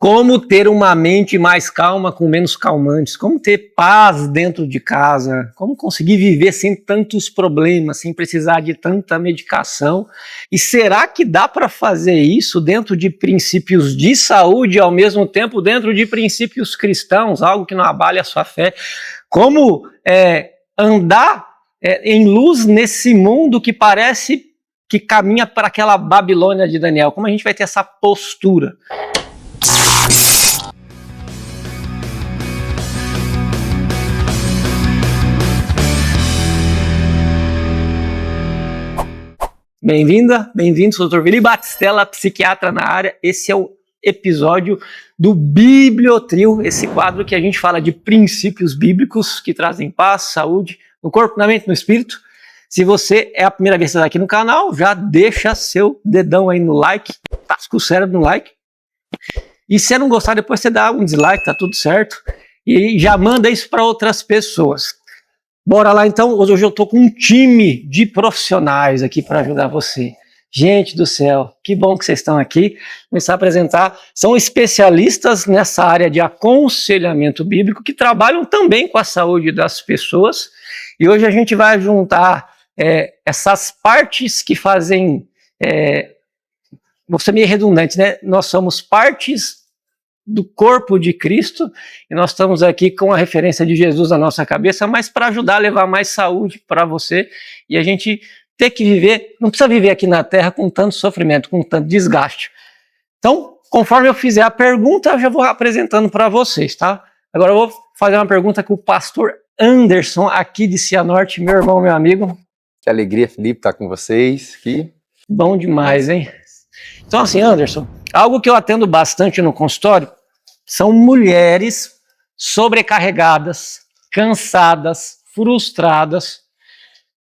Como ter uma mente mais calma com menos calmantes, como ter paz dentro de casa, como conseguir viver sem tantos problemas, sem precisar de tanta medicação. E será que dá para fazer isso dentro de princípios de saúde e ao mesmo tempo dentro de princípios cristãos, algo que não abale a sua fé? Como andar em luz nesse mundo que parece que caminha para aquela Babilônia de Daniel? Como a gente vai ter essa postura? Bem-vinda, bem-vindo, sou o Dr. Vili Batistella, psiquiatra na área. Esse é o episódio do Bibliotrio, esse quadro que a gente fala de princípios bíblicos que trazem paz, saúde, no corpo, na mente, no espírito. Se você é a primeira vez que está aqui no canal, já deixa seu dedão aí no like, tasca o cérebro no like. E se você não gostar, depois você dá um dislike, tá tudo certo. E já manda isso para outras pessoas. Bora lá então, hoje eu estou com um time de profissionais aqui para ajudar você. Gente do céu, que bom que vocês estão aqui. Começar a apresentar, são especialistas nessa área de aconselhamento bíblico que trabalham também com a saúde das pessoas. E hoje a gente vai juntar essas partes que fazem, vou ser meio redundante, né? Nós somos partes do corpo de Cristo, e nós estamos aqui com a referência de Jesus na nossa cabeça, mas para ajudar a levar mais saúde para você, e a gente ter que viver, não precisa viver aqui na Terra com tanto sofrimento, com tanto desgaste. Então, conforme eu fizer a pergunta, eu já vou apresentando para vocês, tá? Agora eu vou fazer uma pergunta com o pastor Anderson, aqui de Cianorte, meu irmão, meu amigo. Que alegria, Felipe, estar com vocês aqui. Bom demais, hein? Então assim, Anderson, algo que eu atendo bastante no consultório são mulheres sobrecarregadas, cansadas, frustradas,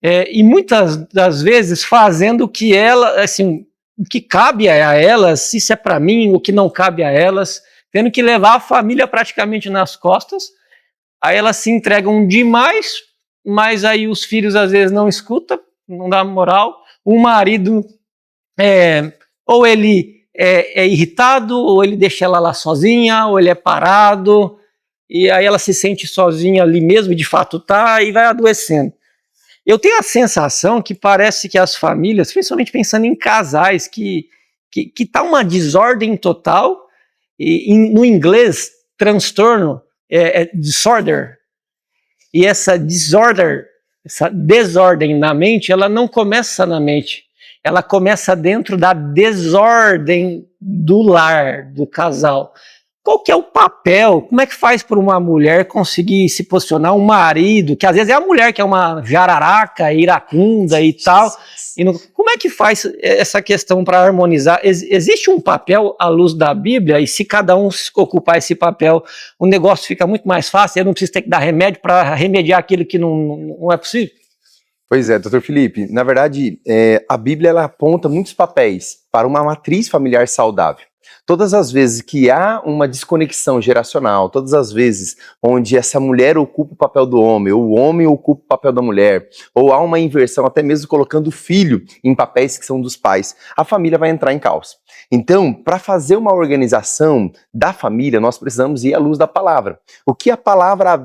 e muitas das vezes fazendo o que o que cabe a elas, se isso é para mim, o que não cabe a elas, tendo que levar a família praticamente nas costas. Aí elas se entregam demais, mas aí os filhos às vezes não escutam, não dá moral. O marido ou ele é irritado, ou ele deixa ela lá sozinha, ou ele é parado, e aí ela se sente sozinha ali mesmo, e de fato tá, e vai adoecendo. Eu tenho a sensação que parece que as famílias, principalmente pensando em casais, que tá uma desordem total, e no inglês, transtorno, disorder, e essa desordem na mente, ela não começa na mente, ela começa dentro da desordem do lar, do casal. Qual que é o papel? Como é que faz para uma mulher conseguir se posicionar, um marido, que às vezes é a mulher que é uma jararaca, iracunda e tal. Como é que faz essa questão para harmonizar? Existe um papel à luz da Bíblia, e se cada um ocupar esse papel, o negócio fica muito mais fácil, eu não preciso ter que dar remédio para remediar aquilo que não é possível? Pois é, doutor Felipe, na verdade, a Bíblia ela aponta muitos papéis para uma matriz familiar saudável. Todas as vezes que há uma desconexão geracional, todas as vezes onde essa mulher ocupa o papel do homem, ou o homem ocupa o papel da mulher, ou há uma inversão, até mesmo colocando o filho em papéis que são dos pais, a família vai entrar em caos. Então, para fazer uma organização da família, nós precisamos ir à luz da palavra. O que a palavra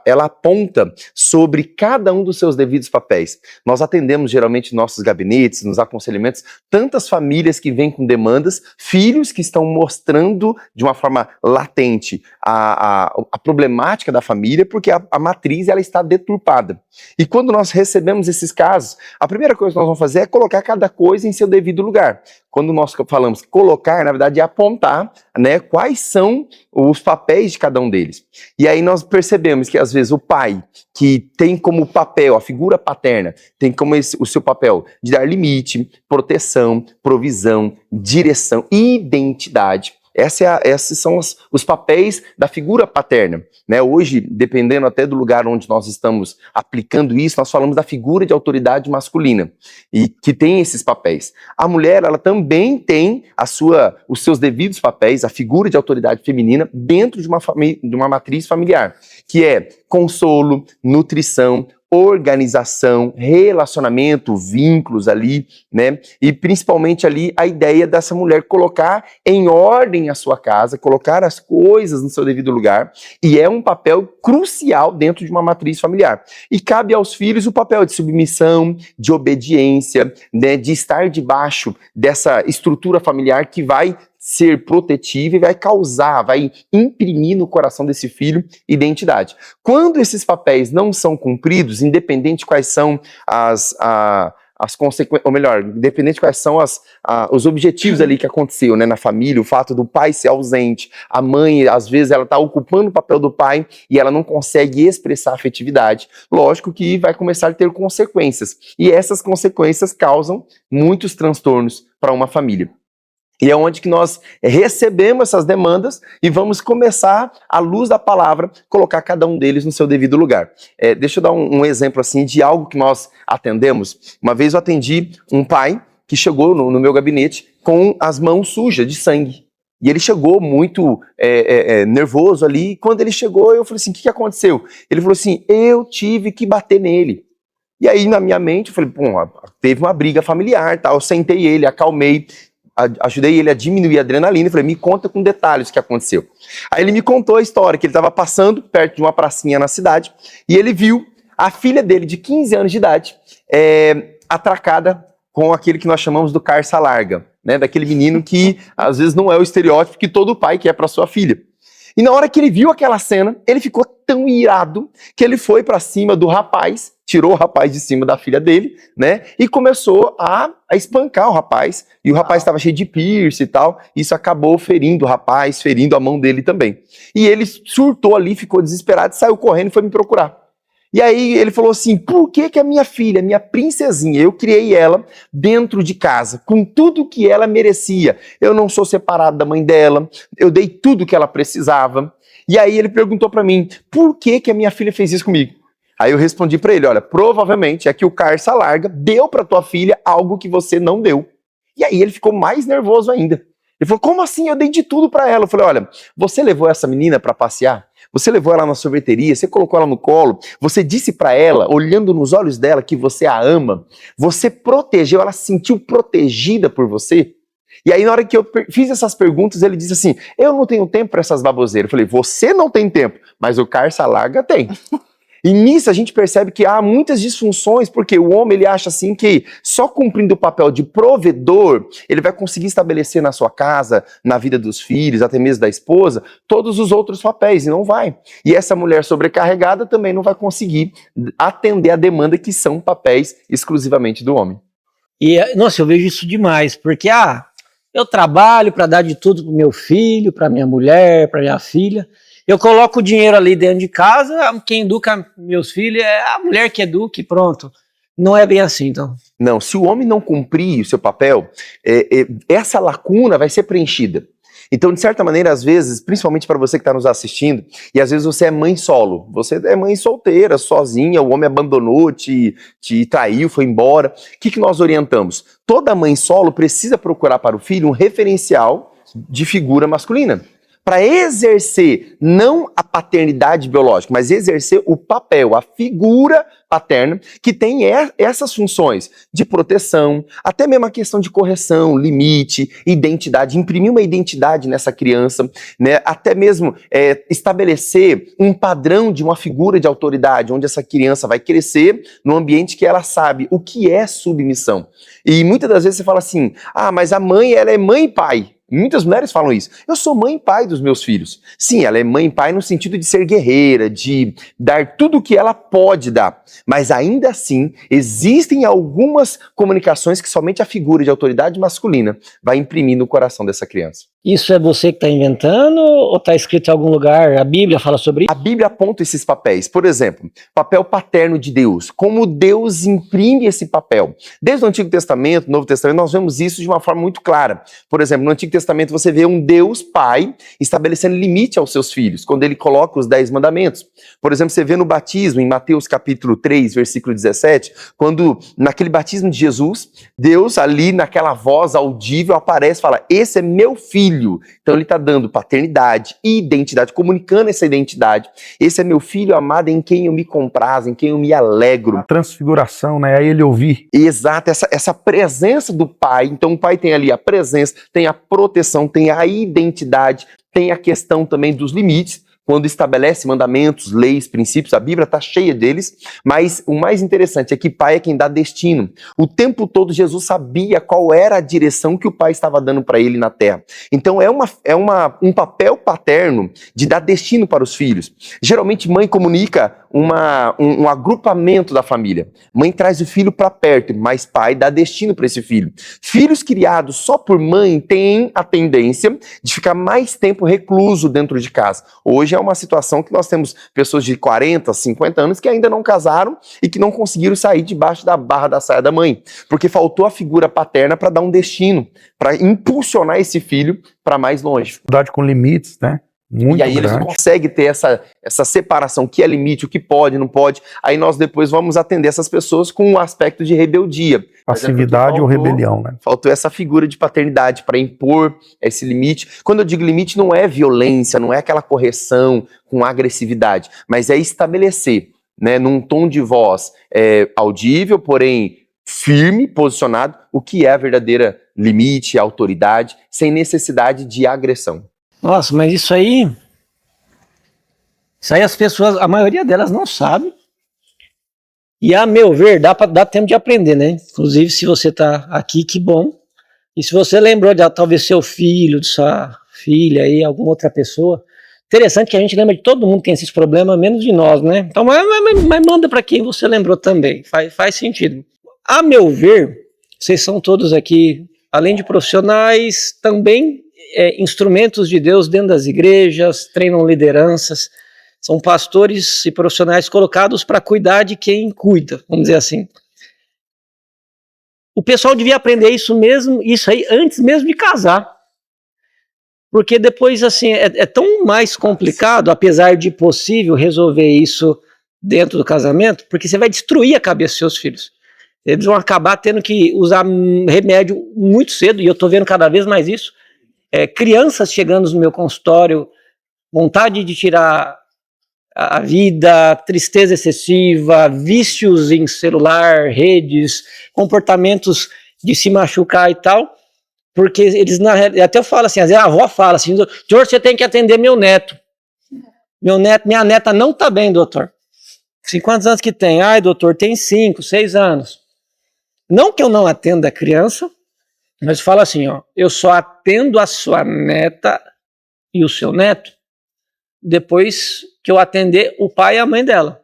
ela aponta sobre cada um dos seus devidos papéis. Nós atendemos geralmente em nossos gabinetes, nos aconselhamentos, tantas famílias que vêm com demandas, filhos que estão mostrando de uma forma latente a problemática da família, porque a matriz ela está deturpada. E quando nós recebemos esses casos, a primeira coisa que nós vamos fazer é colocar cada coisa em seu devido lugar. Quando nós falamos colocar, na verdade é apontar, né, quais são os papéis de cada um deles. E aí nós percebemos que às vezes o pai, que tem como papel, a figura paterna, tem como o seu papel de dar limite, proteção, provisão, direção, identidade. Esses são os papéis da figura paterna, né? Hoje, dependendo até do lugar onde nós estamos aplicando isso, nós falamos da figura de autoridade masculina, e que tem esses papéis. A mulher, ela também tem os seus devidos papéis, a figura de autoridade feminina, dentro de uma matriz familiar, que é consolo, nutrição, organização, relacionamento, vínculos ali, né? E principalmente ali a ideia dessa mulher colocar em ordem a sua casa, colocar as coisas no seu devido lugar, e é um papel crucial dentro de uma matriz familiar. E cabe aos filhos o papel de submissão, de obediência, né? De estar debaixo dessa estrutura familiar que vai ser protetiva e vai causar, vai imprimir no coração desse filho identidade. Quando esses papéis não são cumpridos, independente de quais são as consequências, ou melhor, independente de quais são os objetivos ali que aconteceu, né, na família, o fato do pai ser ausente, a mãe, às vezes, ela está ocupando o papel do pai e ela não consegue expressar afetividade, lógico que vai começar a ter consequências. E essas consequências causam muitos transtornos para uma família. E é onde que nós recebemos essas demandas e vamos começar, à luz da palavra, colocar cada um deles no seu devido lugar. Deixa eu dar um exemplo assim de algo que nós atendemos. Uma vez eu atendi um pai que chegou no meu gabinete com as mãos sujas de sangue. E ele chegou muito nervoso ali. E quando ele chegou, eu falei assim, o que aconteceu? Ele falou assim, eu tive que bater nele. E aí na minha mente, eu falei, teve uma briga familiar, tá? Eu sentei ele, acalmei, ajudei ele a diminuir a adrenalina e falei, me conta com detalhes o que aconteceu. Aí ele me contou a história, que ele estava passando perto de uma pracinha na cidade e ele viu a filha dele de 15 anos de idade atracada com aquele que nós chamamos do carça larga, né? Daquele menino que às vezes não é o estereótipo que todo pai quer para sua filha. E na hora que ele viu aquela cena, ele ficou tão irado que ele foi para cima do rapaz, tirou o rapaz de cima da filha dele, né? E começou a espancar o rapaz. E o rapaz estava cheio de piercing e tal. Isso acabou ferindo o rapaz, ferindo a mão dele também. E ele surtou ali, ficou desesperado, saiu correndo e foi me procurar. E aí ele falou assim, por que a minha filha, minha princesinha, eu criei ela dentro de casa, com tudo que ela merecia. Eu não sou separado da mãe dela, eu dei tudo que ela precisava. E aí ele perguntou para mim, por que a minha filha fez isso comigo? Aí eu respondi para ele, olha, provavelmente é que o carça larga deu para tua filha algo que você não deu. E aí ele ficou mais nervoso ainda. Ele falou, como assim? Eu dei de tudo para ela. Eu falei, olha, você levou essa menina para passear? Você levou ela na sorveteria, você colocou ela no colo, você disse para ela, olhando nos olhos dela, que você a ama, você protegeu, ela se sentiu protegida por você? E aí na hora que eu fiz essas perguntas, ele disse assim, eu não tenho tempo para essas baboseiras. Eu falei, você não tem tempo, mas o carça larga tem. E nisso a gente percebe que há muitas disfunções, porque o homem ele acha assim que só cumprindo o papel de provedor, ele vai conseguir estabelecer na sua casa, na vida dos filhos, até mesmo da esposa, todos os outros papéis, e não vai. E essa mulher sobrecarregada também não vai conseguir atender a demanda que são papéis exclusivamente do homem. E, nossa, eu vejo isso demais, porque, eu trabalho para dar de tudo pro meu filho, para minha mulher, para minha filha. Eu coloco o dinheiro ali dentro de casa, quem educa meus filhos é a mulher que educa e pronto. Não é bem assim, então. Não, se o homem não cumprir o seu papel, essa lacuna vai ser preenchida. Então, de certa maneira, às vezes, principalmente para você que está nos assistindo, e às vezes você é mãe solo, você é mãe solteira, sozinha, o homem abandonou, te traiu, foi embora. O que nós orientamos? Toda mãe solo precisa procurar para o filho um referencial de figura masculina, para exercer não a paternidade biológica, mas exercer o papel, a figura paterna, que tem essas funções de proteção, até mesmo a questão de correção, limite, identidade, imprimir uma identidade nessa criança, né? Até mesmo estabelecer um padrão de uma figura de autoridade, onde essa criança vai crescer num ambiente que ela sabe o que é submissão. E muitas das vezes você fala assim, mas a mãe, ela é mãe e pai. Muitas mulheres falam isso. Eu sou mãe e pai dos meus filhos. Sim, ela é mãe e pai no sentido de ser guerreira, de dar tudo o que ela pode dar. Mas ainda assim, existem algumas comunicações que somente a figura de autoridade masculina vai imprimir no coração dessa criança. Isso é você que está inventando ou está escrito em algum lugar? A Bíblia fala sobre isso? A Bíblia aponta esses papéis. Por exemplo, papel paterno de Deus. Como Deus imprime esse papel. Desde o Antigo Testamento, Novo Testamento, nós vemos isso de uma forma muito clara. Por exemplo, no Antigo Testamento você vê um Deus Pai estabelecendo limite aos seus filhos, quando ele coloca os 10 mandamentos. Por exemplo, você vê no batismo, em Mateus capítulo 3, versículo 17, quando naquele batismo de Jesus, Deus ali naquela voz audível aparece e fala, esse é meu filho, filho. Então ele está dando paternidade e identidade, comunicando essa identidade. Esse é meu filho amado em quem eu me comprazo, em quem eu me alegro. A transfiguração, né? Aí ele ouvir. Exato, essa presença do pai. Então o pai tem ali a presença, tem a proteção, tem a identidade, tem a questão também dos limites. Quando estabelece mandamentos, leis, princípios, a Bíblia está cheia deles, mas o mais interessante é que pai é quem dá destino. O tempo todo Jesus sabia qual era a direção que o pai estava dando para ele na terra. Então é um papel paterno de dar destino para os filhos. Geralmente mãe comunica um agrupamento da família. Mãe traz o filho para perto, mas pai dá destino para esse filho. Filhos criados só por mãe têm a tendência de ficar mais tempo recluso dentro de casa. Hoje é uma situação que nós temos pessoas de 40, 50 anos que ainda não casaram e que não conseguiram sair debaixo da barra da saia da mãe, porque faltou a figura paterna para dar um destino, para impulsionar esse filho para mais longe. Dificuldade com limites, né? Muito e aí grande. eles conseguem ter essa separação, o que é limite, o que pode, não pode. Aí nós depois vamos atender essas pessoas com um aspecto de rebeldia. Passividade ou rebelião, né? Faltou essa figura de paternidade para impor esse limite. Quando eu digo limite, não é violência, não é aquela correção com agressividade, mas é estabelecer, né, num tom de voz audível, porém firme, posicionado, o que é a verdadeira limite, a autoridade, sem necessidade de agressão. Nossa, mas isso aí as pessoas, a maioria delas não sabe. E a meu ver, dá tempo de aprender, né? Inclusive, se você tá aqui, que bom. E se você lembrou de talvez seu filho, de sua filha aí, alguma outra pessoa. Interessante que a gente lembra de todo mundo que tem esses problemas, menos de nós, né? Então, mas manda para quem você lembrou também. Faz sentido. A meu ver, vocês são todos aqui, além de profissionais, também instrumentos de Deus dentro das igrejas, treinam lideranças, são pastores e profissionais colocados para cuidar de quem cuida, vamos dizer assim. O pessoal devia aprender isso aí antes mesmo de casar, porque depois assim é tão mais complicado, apesar de possível resolver isso dentro do casamento, porque você vai destruir a cabeça dos seus filhos. Eles vão acabar tendo que usar remédio muito cedo, e eu estou vendo cada vez mais isso. Crianças chegando no meu consultório, vontade de tirar a vida, tristeza excessiva, vícios em celular, redes, comportamentos de se machucar e tal, porque eles, até eu falo assim, às vezes a avó fala assim, doutor, você tem que atender meu neto. Minha neta não está bem, doutor. Quantos anos que tem? Ai, doutor, tem 5, 6 anos. Não que eu não atenda a criança, mas fala assim, ó, eu só atendo a sua neta e o seu neto depois que eu atender o pai e a mãe dela.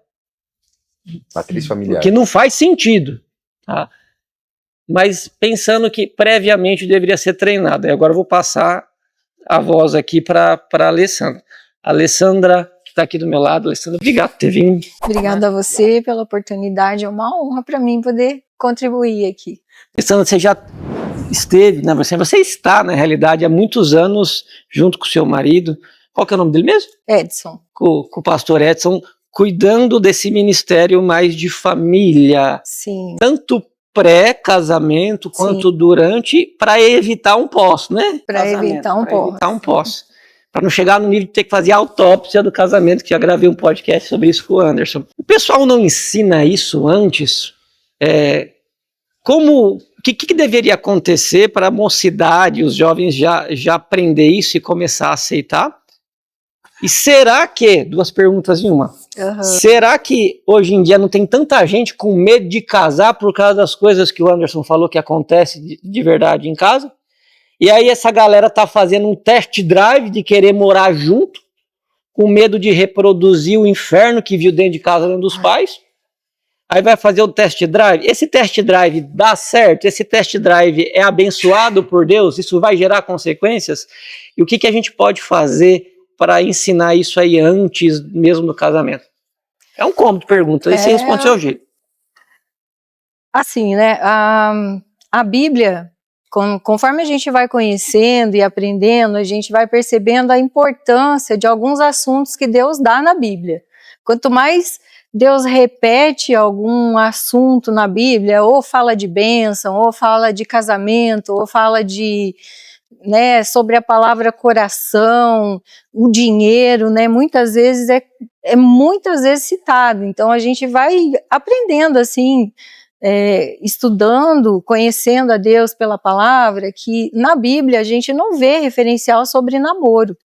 Matriz familiar. Porque não faz sentido, tá? Mas pensando que previamente deveria ser treinado. E agora eu vou passar a voz aqui para a Alessandra. A Alessandra, que está aqui do meu lado. Alessandra, obrigado por ter vindo. Obrigada a você pela oportunidade, é uma honra para mim poder contribuir aqui. Alessandra, você já esteve, né? Você está, na realidade, há muitos anos junto com o seu marido. Qual que é o nome dele mesmo? Edson. Com o pastor Edson, cuidando desse ministério mais de família. Sim. Tanto pré-casamento quanto durante, para evitar um pós, né? Para evitar um pós. Para não chegar no nível de ter que fazer a autópsia do casamento, que já gravei um podcast sobre isso com o Anderson. O pessoal não ensina isso antes? O que deveria acontecer para a mocidade, os jovens já aprender isso e começar a aceitar? E será que, duas perguntas em uma, será que hoje em dia não tem tanta gente com medo de casar por causa das coisas que o Anderson falou que acontece de verdade em casa? E aí essa galera tá fazendo um test drive de querer morar junto, com medo de reproduzir o inferno que viu dentro de casa, dentro dos pais? Aí vai fazer o test drive. Esse test drive dá certo? Esse test drive é abençoado por Deus? Isso vai gerar consequências? E o que a gente pode fazer para ensinar isso aí antes mesmo do casamento? É um combo de perguntas, aí você responde do seu jeito. Assim, né, a Bíblia, conforme a gente vai conhecendo e aprendendo, a gente vai percebendo a importância de alguns assuntos que Deus dá na Bíblia. Quanto mais Deus repete algum assunto na Bíblia, ou fala de bênção, ou fala de casamento, ou fala de né, sobre a palavra coração, o dinheiro, né, muitas vezes muitas vezes citado. Então a gente vai aprendendo assim, estudando, conhecendo a Deus pela palavra, que na Bíblia a gente não vê referencial sobre namoro.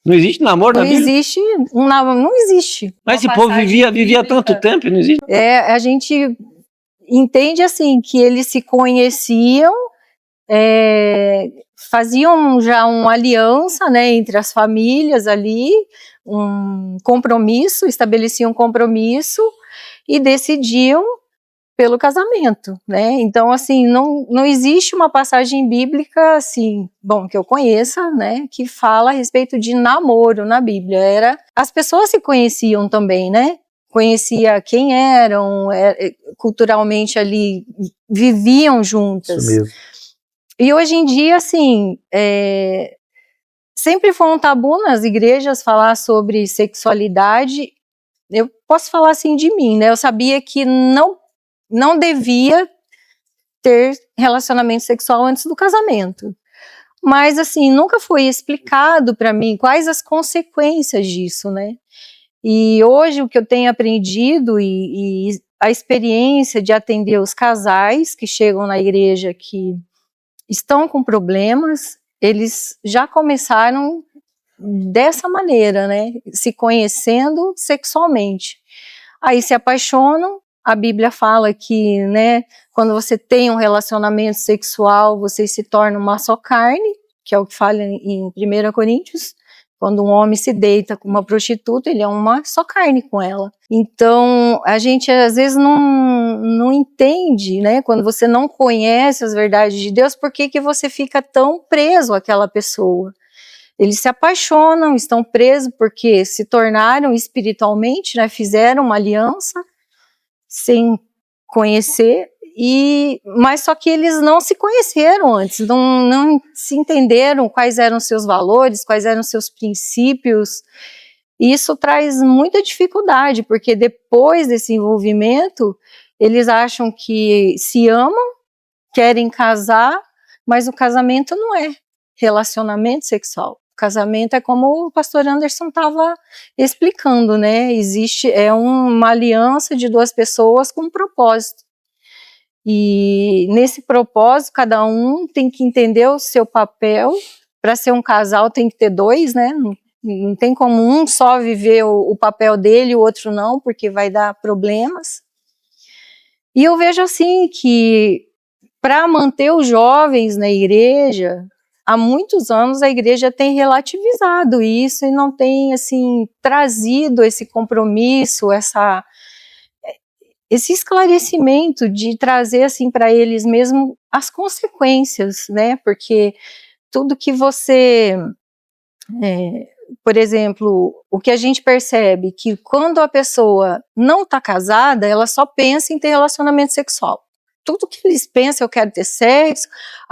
Não existe namoro Não na Bíblia? existe, não existe. Mas esse povo vivia tanto tempo e não existe? A gente entende assim, que eles se conheciam, faziam já uma aliança, né, entre as famílias ali, um compromisso, estabeleciam um compromisso e decidiam pelo casamento, né? Então, assim, não existe uma passagem bíblica, assim, bom, que eu conheça, né, que fala a respeito de namoro na Bíblia. As pessoas se conheciam também, né? Conhecia quem eram, culturalmente ali, viviam juntas. Isso mesmo. E hoje em dia, assim, sempre foi um tabu nas igrejas falar sobre sexualidade. Eu posso falar assim de mim, né? Eu sabia que não devia ter relacionamento sexual antes do casamento. Mas, assim, nunca foi explicado para mim quais as consequências disso, né? E hoje o que eu tenho aprendido e a experiência de atender os casais que chegam na igreja que estão com problemas, eles já começaram dessa maneira, né? Se conhecendo sexualmente. Aí se apaixonam. A Bíblia fala que, né, quando você tem um relacionamento sexual, você se torna uma só carne, que é o que fala em 1 Coríntios. Quando um homem se deita com uma prostituta, ele é uma só carne com ela. Então, a gente às vezes não entende, né, quando você não conhece as verdades de Deus, por que você fica tão preso àquela pessoa. Eles se apaixonam, estão presos porque se tornaram espiritualmente, né, fizeram uma aliança, sem conhecer, mas só que eles não se conheceram antes, não se entenderam quais eram seus valores, quais eram seus princípios, e isso traz muita dificuldade, porque depois desse envolvimento, eles acham que se amam, querem casar, mas o casamento não é relacionamento sexual. Casamento é como o pastor Anderson estava explicando, né? Uma aliança de duas pessoas com um propósito. E nesse propósito, cada um tem que entender o seu papel. Para ser um casal tem que ter dois, né? Não tem como um só viver o papel dele e o outro não, porque vai dar problemas. E eu vejo assim que para manter os jovens na igreja, há muitos anos a igreja tem relativizado isso e não tem, assim, trazido esse compromisso, esse esclarecimento de trazer, assim, para eles mesmo as consequências, né? Porque tudo que você, por exemplo, o que a gente percebe que quando a pessoa não está casada, ela só pensa em ter relacionamento sexual. Tudo que eles pensam, eu quero ter sexo,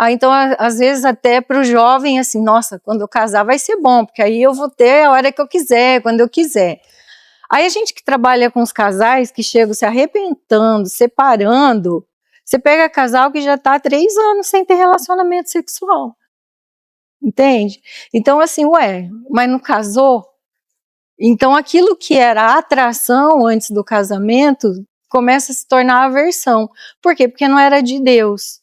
então às vezes até para o jovem, assim, nossa, quando eu casar vai ser bom, porque aí eu vou ter a hora que eu quiser, quando eu quiser. Aí a gente que trabalha com os casais, que chegam se arrebentando, separando, você pega casal que já está há 3 anos sem ter relacionamento sexual, entende? Então assim, mas não casou? Então aquilo que era atração antes do casamento, começa a se tornar aversão. Por quê? Porque não era de Deus.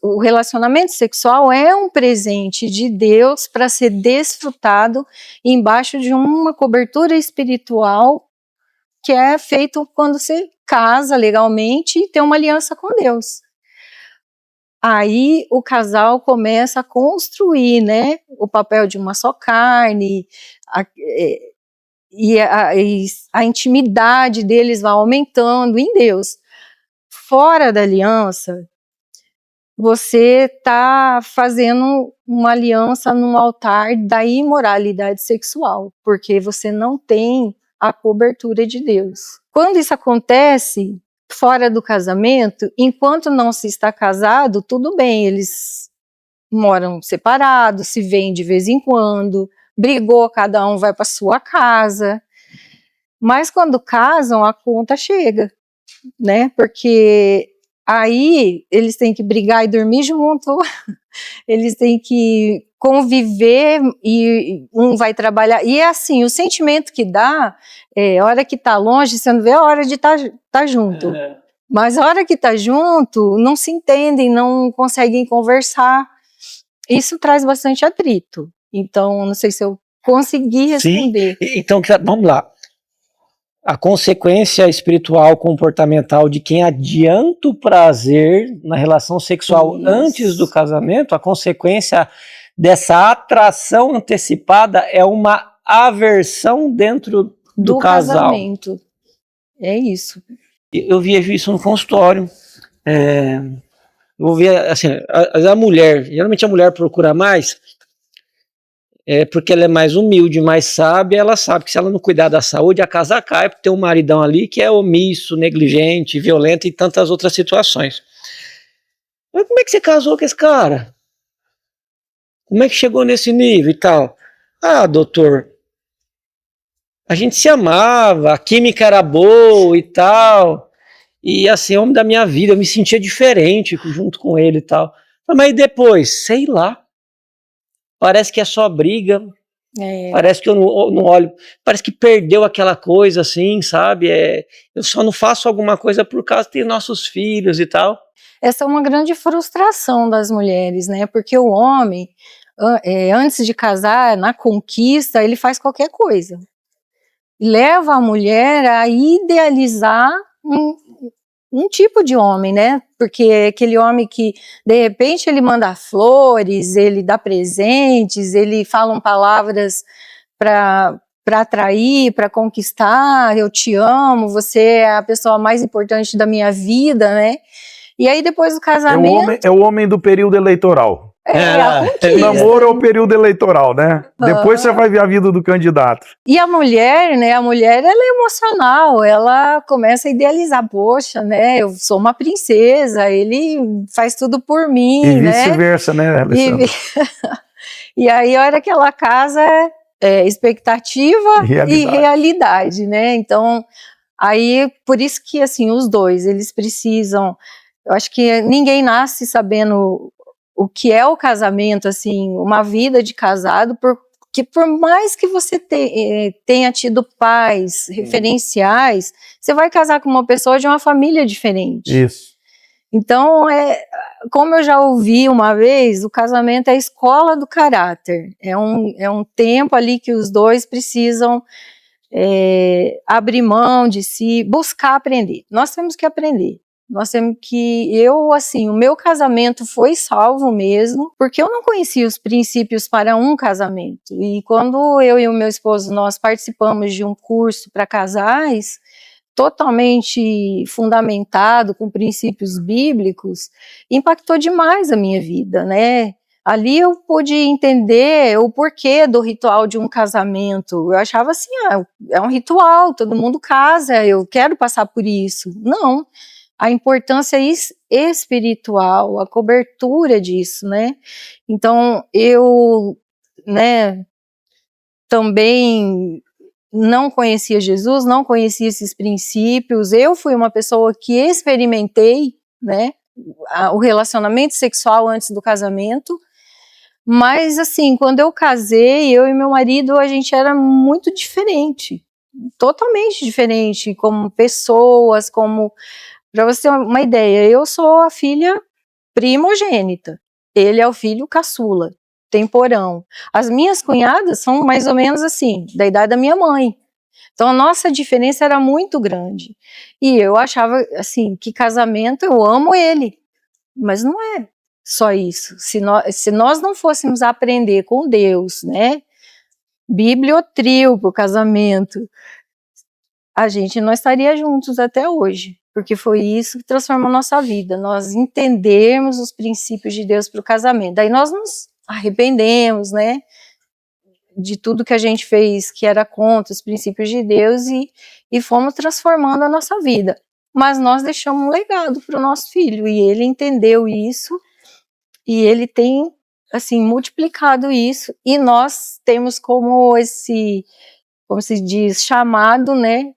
O relacionamento sexual é um presente de Deus para ser desfrutado embaixo de uma cobertura espiritual que é feito quando você casa legalmente e tem uma aliança com Deus. Aí o casal começa a construir, né, o papel de uma só carne, e a intimidade deles vai aumentando em Deus. Fora da aliança, você está fazendo uma aliança num altar da imoralidade sexual, porque você não tem a cobertura de Deus. Quando isso acontece fora do casamento, enquanto não se está casado, tudo bem, eles moram separados, se veem de vez em quando, brigou, cada um vai para sua casa, mas quando casam a conta chega, né? Porque Aí eles têm que brigar e dormir junto, eles têm que conviver e um vai trabalhar. E é assim, o sentimento que dá, a hora que tá longe, você não vê a hora de tá junto. Mas a hora que tá junto, não se entendem, não conseguem conversar. Isso traz bastante atrito. Então, não sei se eu consegui responder. Sim. Então, vamos lá. A consequência espiritual, comportamental de quem adianta o prazer na relação sexual antes do casamento, a consequência dessa atração antecipada é uma aversão dentro do casal. Casamento. É isso. Eu vejo isso no consultório. Eu vejo, assim, a mulher, geralmente a mulher procura mais, porque ela é mais humilde, mais sábia, ela sabe que se ela não cuidar da saúde, a casa cai, porque tem um maridão ali que é omisso, negligente, violento e tantas outras situações. Mas como é que você casou com esse cara? Como é que chegou nesse nível e tal? Ah, doutor, a gente se amava, a química era boa e tal, e assim, homem da minha vida, eu me sentia diferente junto com ele e tal. Mas depois, sei lá, parece que é só briga, parece que eu não olho, parece que perdeu aquela coisa assim, sabe? Eu só não faço alguma coisa por causa de ter nossos filhos e tal. Essa é uma grande frustração das mulheres, né? Porque o homem, antes de casar, na conquista, ele faz qualquer coisa. Leva a mulher a idealizar um tipo de homem, né? Porque aquele homem que, de repente, ele manda flores, ele dá presentes, ele fala palavras para atrair, para conquistar, eu te amo, você é a pessoa mais importante da minha vida, né? E aí depois do casamento... É o homem do período eleitoral. O namoro é o período eleitoral, né? Depois você vai ver a vida do candidato. E a mulher, né? A mulher, ela é emocional, ela começa a idealizar, poxa, né? Eu sou uma princesa, ele faz tudo por mim, e né? vice-versa, né, Alessandra? E aí, a hora que ela casa, expectativa e realidade, né? Então, aí, por isso que, assim, os dois, eles precisam... Eu acho que ninguém nasce sabendo o que é o casamento, assim, uma vida de casado, porque por mais que você tenha tido pais referenciais, você vai casar com uma pessoa de uma família diferente. Isso. Então, como eu já ouvi uma vez, o casamento é a escola do caráter. É um tempo ali que os dois precisam abrir mão de si, buscar aprender. Nós temos que aprender. Nós temos que, o meu casamento foi salvo mesmo, porque eu não conhecia os princípios para um casamento. E quando eu e o meu esposo, nós participamos de um curso para casais, totalmente fundamentado com princípios bíblicos, impactou demais a minha vida, né? Ali eu pude entender o porquê do ritual de um casamento. Eu achava assim, é um ritual, todo mundo casa, eu quero passar por isso. Não. A importância espiritual, a cobertura disso, né? Então, eu, né, também não conhecia Jesus, não conhecia esses princípios, eu fui uma pessoa que experimentei, né, o relacionamento sexual antes do casamento, mas, assim, quando eu casei, eu e meu marido, a gente era muito diferente, totalmente diferente, como pessoas, como... Para você ter uma ideia, eu sou a filha primogênita, ele é o filho caçula, temporão. As minhas cunhadas são mais ou menos assim, da idade da minha mãe. Então a nossa diferença era muito grande. E eu achava assim, que casamento, eu amo ele, mas não é só isso. Se nós não fôssemos aprender com Deus, né, bibliotrio para o casamento, a gente não estaria juntos até hoje. Porque foi isso que transformou nossa vida, nós entendermos os princípios de Deus para o casamento. Daí nós nos arrependemos, né, de tudo que a gente fez que era contra os princípios de Deus e fomos transformando a nossa vida. Mas nós deixamos um legado para o nosso filho e ele entendeu isso e ele tem, assim, multiplicado isso e nós temos como como se diz, chamado, né,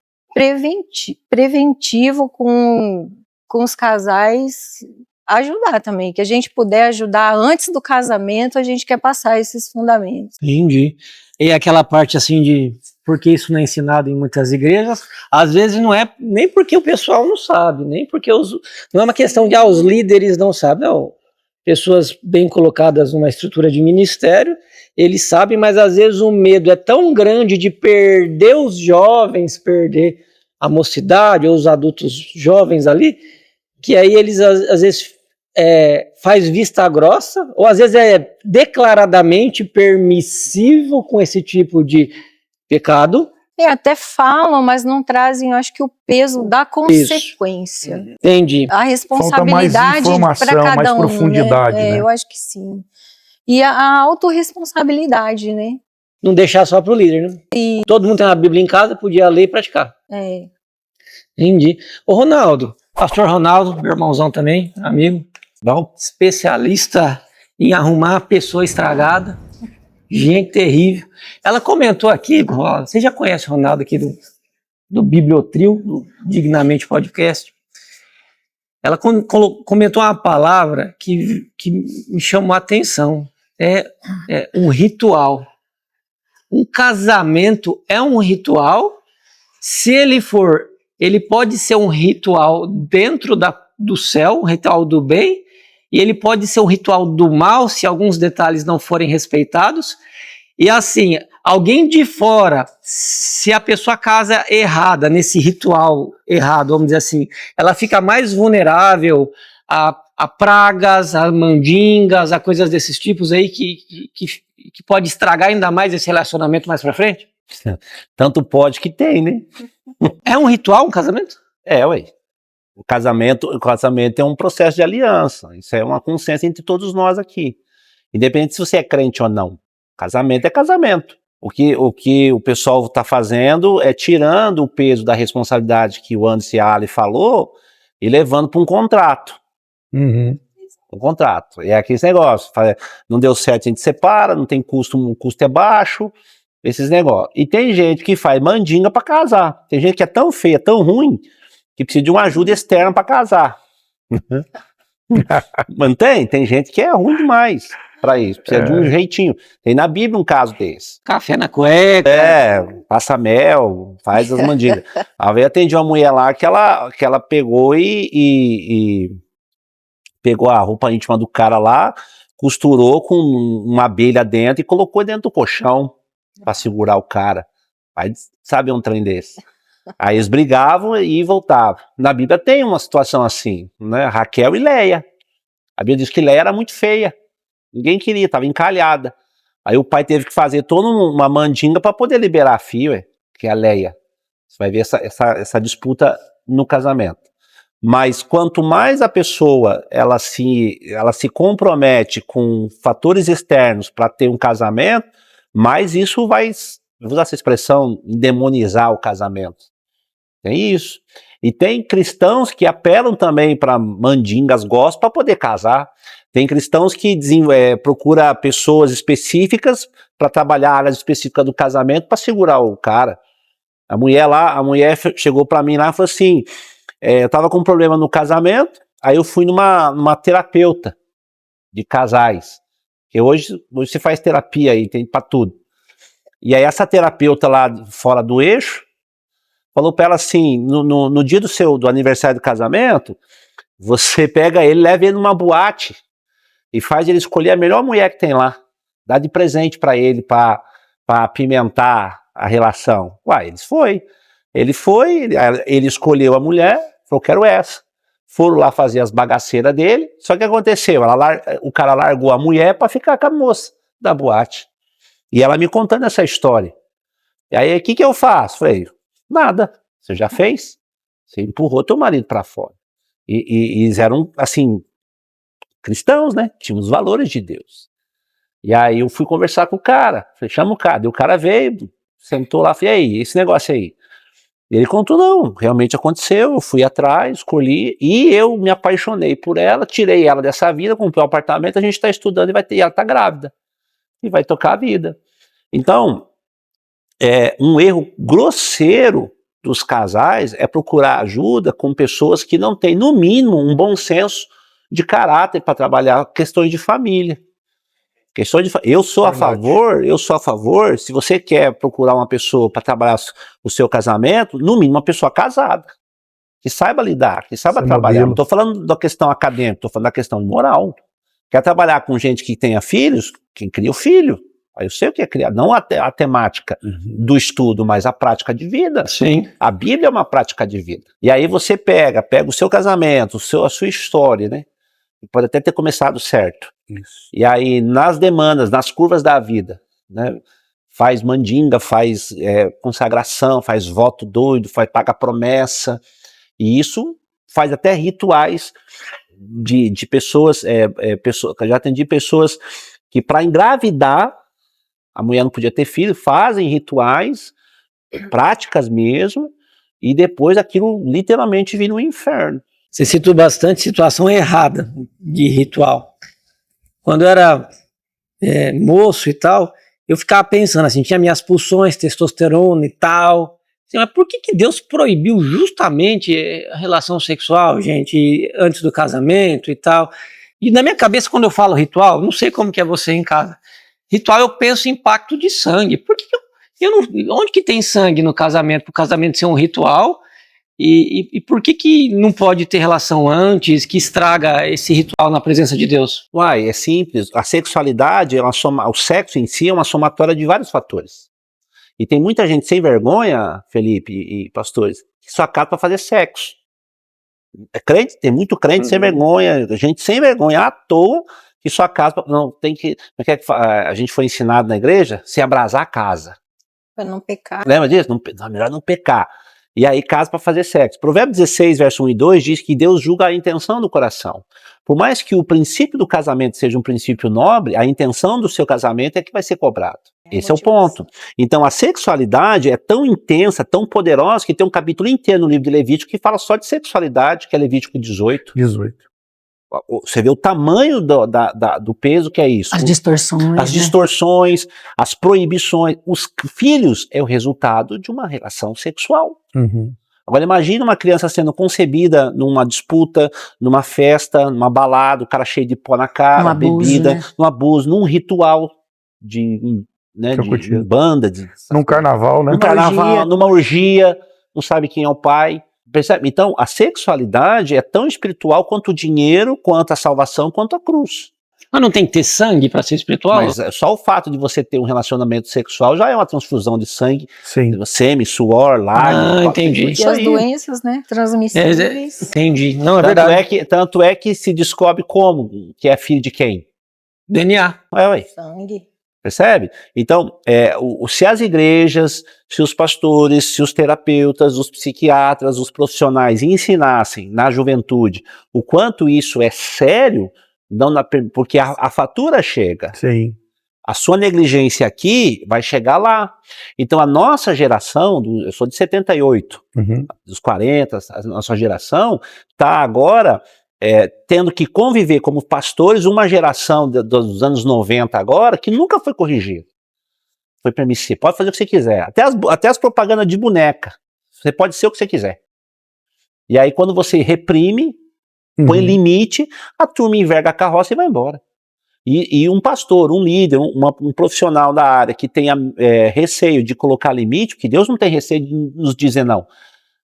preventivo com com os casais ajudar também, que a gente puder ajudar antes do casamento, a gente quer passar esses fundamentos. Entendi. E aquela parte assim de porque isso não é ensinado em muitas igrejas, às vezes não é nem porque o pessoal não sabe, nem porque não é uma questão de os líderes não sabem, não. Pessoas bem colocadas numa estrutura de ministério, eles sabem, mas às vezes o medo é tão grande de perder os jovens, perder a mocidade ou os adultos jovens ali, que aí eles às vezes faz vista grossa, ou às vezes é declaradamente permissivo com esse tipo de pecado. Até falam, mas não trazem, eu acho que o peso da consequência. Isso. Entendi. A responsabilidade para cada mais um, profundidade, né? Eu acho que sim. E a autorresponsabilidade, né? Não deixar só para o líder, né? E... Todo mundo tem uma Bíblia em casa, podia ler e praticar. Entendi. Ô Ronaldo, pastor Ronaldo, meu irmãozão também, amigo, especialista em arrumar pessoa estragada, gente terrível. Ela comentou aqui, você já conhece o Ronaldo aqui do Bibliotrio, do Dignamente Podcast. Ela comentou uma palavra que me chamou a atenção. É um ritual. Um casamento é um ritual. Se ele pode ser um ritual dentro do céu, um ritual do bem, e ele pode ser um ritual do mal, se alguns detalhes não forem respeitados. E assim, alguém de fora, se a pessoa casa errada, nesse ritual errado, vamos dizer assim, ela fica mais vulnerável a pragas, a mandingas, a coisas desses tipos aí que pode estragar ainda mais esse relacionamento mais pra frente? Tanto pode que tem, né? É um ritual, um casamento? Ué. O casamento é um processo de aliança. Isso é uma consciência entre todos nós aqui. Independente se você é crente ou não. Casamento é casamento. O que o pessoal está fazendo é tirando o peso da responsabilidade que o Anderson e a Ali falou e levando para um contrato. Uhum. Um contrato. É aquele negócio. Não deu certo, a gente separa, não tem custo, o custo é baixo. Esses negócios. E tem gente que faz mandinga para casar. Tem gente que é tão feia, tão ruim, que precisa de uma ajuda externa para casar. Mantém? Tem gente que é ruim demais para isso. Precisa de um jeitinho. Tem na Bíblia um caso desse. Café na cueca. Passa mel, faz as mandingas. A vez atendi uma mulher lá que ela pegou e pegou a roupa íntima do cara lá, costurou com uma abelha dentro e colocou dentro do colchão para segurar o cara. Aí sabe um trem desse. Aí eles brigavam e voltavam. Na Bíblia tem uma situação assim, né? Raquel e Leia. A Bíblia diz que Leia era muito feia. Ninguém queria, estava encalhada. Aí o pai teve que fazer toda uma mandinga para poder liberar a filha, que é a Leia. Você vai ver essa disputa no casamento. Mas quanto mais a pessoa ela se compromete com fatores externos para ter um casamento, mais isso vai, vou usar essa expressão, endemonizar o casamento. Tem isso. E tem cristãos que apelam também para mandingas gospel para poder casar. Tem cristãos que procuram pessoas específicas para trabalhar áreas específicas do casamento para segurar o cara. A mulher chegou para mim lá e falou assim, eu estava com um problema no casamento, aí eu fui numa terapeuta de casais. Porque hoje você faz terapia aí, tem para tudo. E aí essa terapeuta lá fora do eixo falou para ela assim, no dia do aniversário do casamento, você pega ele, leva ele numa boate e faz ele escolher a melhor mulher que tem lá. Dá de presente para ele, para apimentar a relação. Uai, ele escolheu a mulher, falou, quero essa. Foram lá fazer as bagaceiras dele, só que aconteceu, o cara largou a mulher para ficar com a moça da boate. E ela me contando essa história. E aí, o que eu faço? Falei, nada, você já fez? Você empurrou teu marido para fora. E eles eram, assim, cristãos, né? Tinham os valores de Deus. E aí eu fui conversar com o cara, falei, chama o cara. E o cara veio, sentou lá, falei, e aí, esse negócio aí? E ele contou, não, realmente aconteceu, eu fui atrás, escolhi, e eu me apaixonei por ela, tirei ela dessa vida, comprei um apartamento, a gente está estudando e ela está grávida. E vai tocar a vida. Então, é um erro grosseiro para os casais é procurar ajuda com pessoas que não têm, no mínimo, um bom senso de caráter para trabalhar questões de família. Eu sou a favor, se você quer procurar uma pessoa para trabalhar o seu casamento, no mínimo uma pessoa casada, que saiba lidar, que saiba trabalhar. Não estou falando da questão acadêmica, estou falando da questão moral. Quer trabalhar com gente que tenha filhos? Quem cria o filho. Aí eu sei o que é criar, não a temática do estudo, mas a prática de vida. Sim. A Bíblia é uma prática de vida. E aí você pega o seu casamento, a sua história, né? Pode até ter começado certo. Isso. E aí, nas demandas, nas curvas da vida, né? Faz mandinga, faz consagração, faz voto doido, paga promessa. E isso faz até rituais de pessoas, eu já atendi pessoas que para engravidar, a mulher não podia ter filho, fazem rituais, práticas mesmo, e depois aquilo literalmente vira um inferno. Você citou bastante situação errada de ritual. Quando eu era moço e tal, eu ficava pensando assim, tinha minhas pulsões, testosterona e tal. Assim, mas por que Deus proibiu justamente a relação sexual, gente, antes do casamento e tal? E na minha cabeça, quando eu falo ritual, não sei como que é você em casa. Ritual eu penso em pacto de sangue. Por que onde que tem sangue no casamento? Para o casamento ser um ritual? E por que não pode ter relação antes, que estraga esse ritual na presença de Deus? Uai, é simples. A sexualidade, o sexo em si é uma somatória de vários fatores. E tem muita gente sem vergonha, Felipe e pastores, que só casa para fazer sexo. Tem muito crente sem vergonha, gente sem vergonha à toa, que só casa pra, não tem que. A gente foi ensinado na igreja se abrasar a casa. Para não pecar. Lembra disso? Não, melhor não pecar. E aí casa para fazer sexo. Provérbios 16, verso 1 e 2 diz que Deus julga a intenção do coração. Por mais que o princípio do casamento seja um princípio nobre, a intenção do seu casamento é que vai ser cobrado. Esse é o ponto. Então a sexualidade é tão intensa, tão poderosa, que tem um capítulo inteiro no livro de Levítico que fala só de sexualidade, que é Levítico 18. Você vê o tamanho do peso que é isso. As distorções. As distorções, as proibições. Os filhos é o resultado de uma relação sexual. Uhum. Agora imagina uma criança sendo concebida numa disputa, numa festa, numa balada, o cara cheio de pó na cara, bebida, num abuso, num ritual de banda. Num carnaval, né? Num carnaval, numa orgia, não sabe quem é o pai. Percebe? Então, a sexualidade é tão espiritual quanto o dinheiro, quanto a salvação, quanto a cruz. Mas não tem que ter sangue para ser espiritual? Mas só o fato de você ter um relacionamento sexual já é uma transfusão de sangue, sêmen, suor, lágrimas. Entendi. E as doenças, né, transmissíveis. Entendi. Não, é verdade. Tanto é que se descobre como, que é filho de quem? DNA. Sangue. Percebe? Então, se as igrejas, se os pastores, se os terapeutas, os psiquiatras, os profissionais ensinassem na juventude o quanto isso é sério, porque a fatura chega. Sim. A sua negligência aqui vai chegar lá. Então a nossa geração, eu sou de 78, dos 40, a nossa geração está agora tendo que conviver como pastores uma geração dos anos 90 agora que nunca foi corrigida. Foi permissivo. Pode fazer o que você quiser. Até as propagandas de boneca. Você pode ser o que você quiser. E aí quando você reprime, põe limite, a turma enverga a carroça e vai embora. E um pastor, um líder, um profissional da área que tenha receio de colocar limite, porque Deus não tem receio de nos dizer não.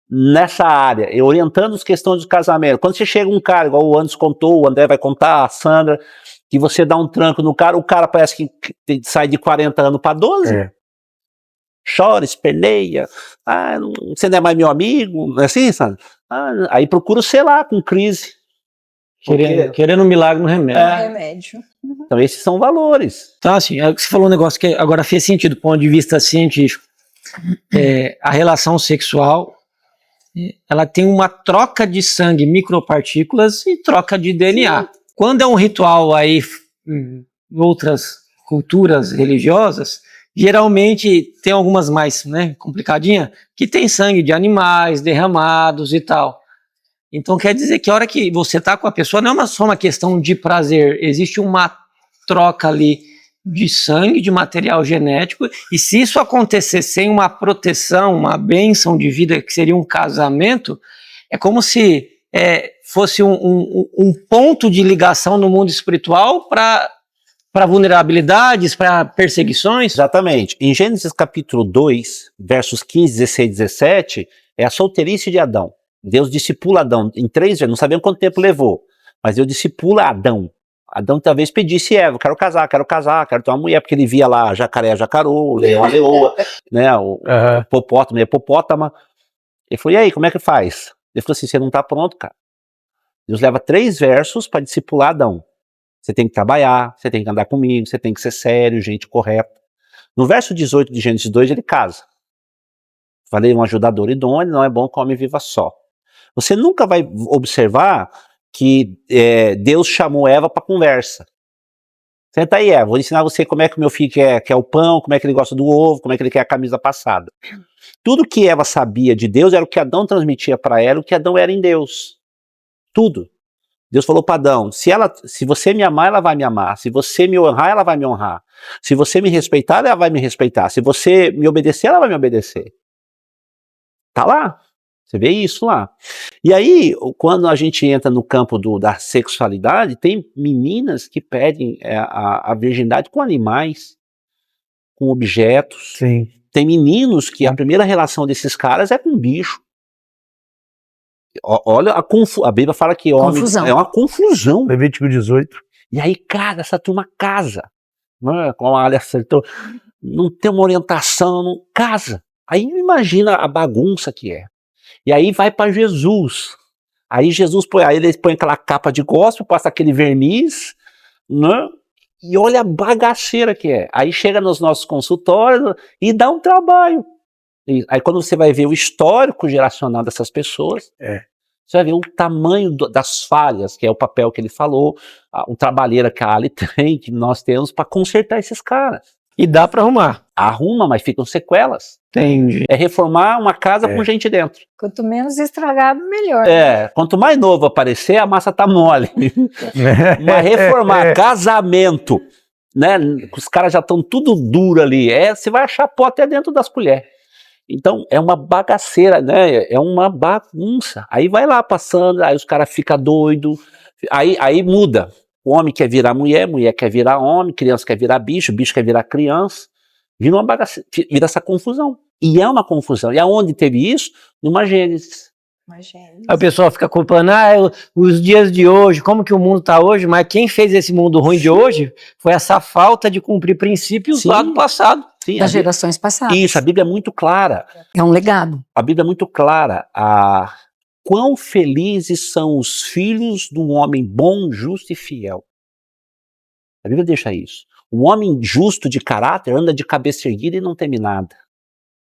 Nessa área, orientando as questões do casamento. Quando você chega um cara, igual o Anderson contou, o André vai contar, a Sandra, que você dá um tranco no cara, o cara parece que sai de 40 anos para 12. Chora, esperneia, você não é mais meu amigo, não é assim, Sandra? Aí procura sei lá, com crise. Querendo um milagre no remédio. Remédio. Então esses são valores. Então assim, você falou um negócio que agora fez sentido do ponto de vista científico. A relação sexual, ela tem uma troca de sangue, micropartículas e troca de DNA. Sim. Quando é um ritual aí em outras culturas religiosas, geralmente tem algumas mais complicadinhas, que tem sangue de animais derramados e tal. Então quer dizer que a hora que você está com a pessoa não é só uma questão de prazer, existe uma troca ali de sangue, de material genético, e se isso acontecer sem uma proteção, uma bênção de vida, que seria um casamento, é como se fosse um ponto de ligação no mundo espiritual para vulnerabilidades, para perseguições. Exatamente. Em Gênesis capítulo 2, versos 15, 16 e 17, é a solteirice de Adão. Deus discipula Adão em 3 vezes, não sabemos quanto tempo levou, mas Deus discipula Adão. Adão talvez pedisse Eva, quero casar, quero ter uma mulher, porque ele via lá jacaré, jacarô, leão, leoa, né, o hipopótamo, hipopótama. Ele falou, e aí, como é que faz? Ele falou assim, você não está pronto, cara. Deus leva 3 versos para discipular Adão. Você tem que trabalhar, você tem que andar comigo, você tem que ser sério, gente correta. No verso 18 de Gênesis 2, ele casa. Falei, um ajudador idôneo, não é bom que o homem viva só. Você nunca vai observar que Deus chamou Eva para conversa. Senta aí, Eva, vou ensinar você como é que o meu filho quer o pão, como é que ele gosta do ovo, como é que ele quer a camisa passada. Tudo que Eva sabia de Deus era o que Adão transmitia para ela, o que Adão era em Deus. Tudo. Deus falou para Adão, se você me amar, ela vai me amar. Se você me honrar, ela vai me honrar. Se você me respeitar, ela vai me respeitar. Se você me obedecer, ela vai me obedecer. Tá lá. Você vê isso lá. E aí, quando a gente entra no campo da sexualidade, tem meninas que pedem a virgindade com animais, com objetos. Sim. Tem meninos que a primeira relação desses caras é com bicho. Olha, a Bíblia fala que homem é uma confusão. Levítico 18. E aí, cara, essa turma casa. Como a Alia acertou, não tem uma orientação, não casa. Aí imagina a bagunça que é. E aí vai para Jesus. Aí Jesus ele põe aquela capa de gospel, passa aquele verniz, né? E olha a bagaceira que é. Aí chega nos nossos consultórios e dá um trabalho. Aí quando você vai ver o histórico geracional dessas pessoas, você vai ver o tamanho das falhas, que é o papel que ele falou, um trabalheira que a Ali tem, que nós temos para consertar esses caras. E dá para arrumar. Arruma, mas ficam sequelas. Entendi. É reformar uma casa com gente dentro. Quanto menos estragado, melhor. Quanto mais novo aparecer, a massa tá mole. Mas reformar casamento, né? Os caras já estão tudo duro ali. Você vai achar pó até dentro das colheres. Então, é uma bagaceira, né? É uma bagunça. Aí vai lá passando, aí os caras ficam doidos. Aí muda. O homem quer virar mulher, mulher quer virar homem, criança quer virar bicho, bicho quer virar criança. Vira uma bagaceira, vira essa confusão. E é uma confusão. E aonde teve isso? Numa Gênesis. Aí o pessoal fica culpando, os dias de hoje, como que o mundo está hoje, mas quem fez esse mundo ruim de hoje foi essa falta de cumprir princípios lá do passado. Sim, das gerações passadas. Isso, a Bíblia é muito clara. É um legado. A Bíblia é muito clara. Quão felizes são os filhos de um homem bom, justo e fiel. A Bíblia deixa isso. Um homem justo de caráter anda de cabeça erguida e não teme nada.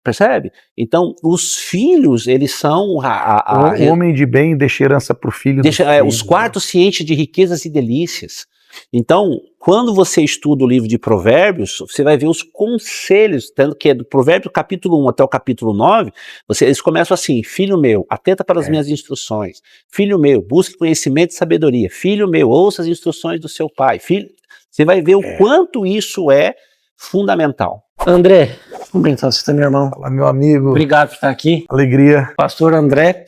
Percebe? Então, os filhos, eles são... O homem de bem deixa herança para o filho. Os quartos cientes de riquezas e delícias. Então, quando você estuda o livro de Provérbios, você vai ver os conselhos, tanto que é do Provérbio capítulo 1 até o capítulo 9, eles começam assim, filho meu, atenta para as minhas instruções, filho meu, busque conhecimento e sabedoria, filho meu, ouça as instruções do seu pai, filho, você vai ver o quanto isso é fundamental. André, cumprimentar você, meu irmão. Fala, meu amigo. Obrigado por estar aqui. Alegria. Pastor André,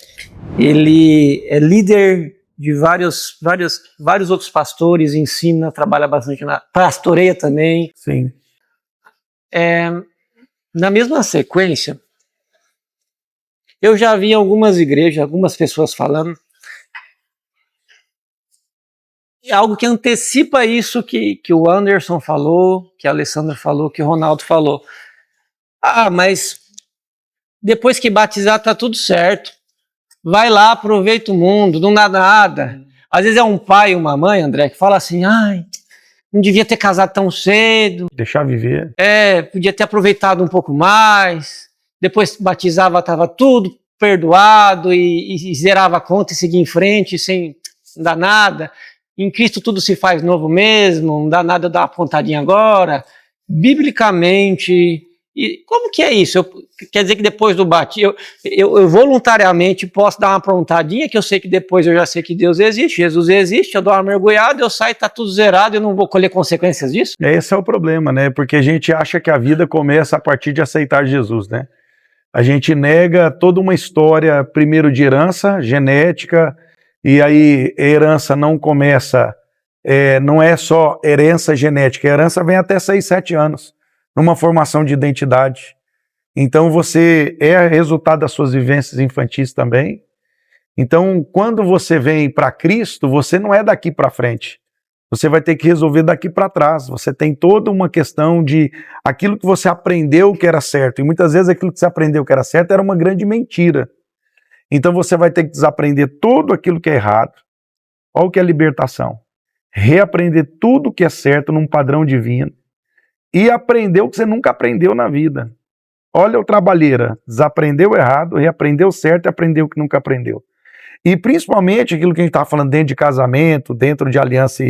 ele é líder de vários outros pastores, ensina, trabalha bastante pastoreia também. Sim. Na mesma sequência, eu já vi em algumas igrejas, algumas pessoas falando, algo que antecipa isso que o Anderson falou, que a Alessandra falou, que o Ronaldo falou. Mas depois que batizar tá tudo certo. Vai lá, aproveita o mundo, não dá nada. Às vezes é um pai e uma mãe, André, que fala assim, não devia ter casado tão cedo. Deixar viver. Podia ter aproveitado um pouco mais. Depois batizava, estava tudo perdoado e zerava a conta e seguia em frente sem dar nada. Em Cristo tudo se faz novo mesmo, não dá nada, dá uma pontadinha agora. Biblicamente, E como que é isso? Quer dizer que depois do batismo, eu voluntariamente posso dar uma aprontadinha, que eu sei que depois eu já sei que Deus existe, Jesus existe, eu dou uma mergulhada, eu saio, tá tudo zerado, eu não vou colher consequências disso? Esse é o problema, né? Porque a gente acha que a vida começa a partir de aceitar Jesus, né? A gente nega toda uma história, primeiro de herança, genética, e aí a herança não começa, não é só herança genética, a herança vem até 6, 7 anos, numa formação de identidade. Então você é resultado das suas vivências infantis também. Então, quando você vem para Cristo, você não é daqui para frente. Você vai ter que resolver daqui para trás. Você tem toda uma questão de aquilo que você aprendeu que era certo. E muitas vezes aquilo que você aprendeu que era certo era uma grande mentira. Então você vai ter que desaprender tudo aquilo que é errado. Olha o que é libertação. Reaprender tudo que é certo num padrão divino. E aprender o que você nunca aprendeu na vida. Olha o trabalheira. Desaprendeu errado, reaprendeu certo e aprendeu o que nunca aprendeu. E principalmente aquilo que a gente está falando dentro de casamento, dentro de aliança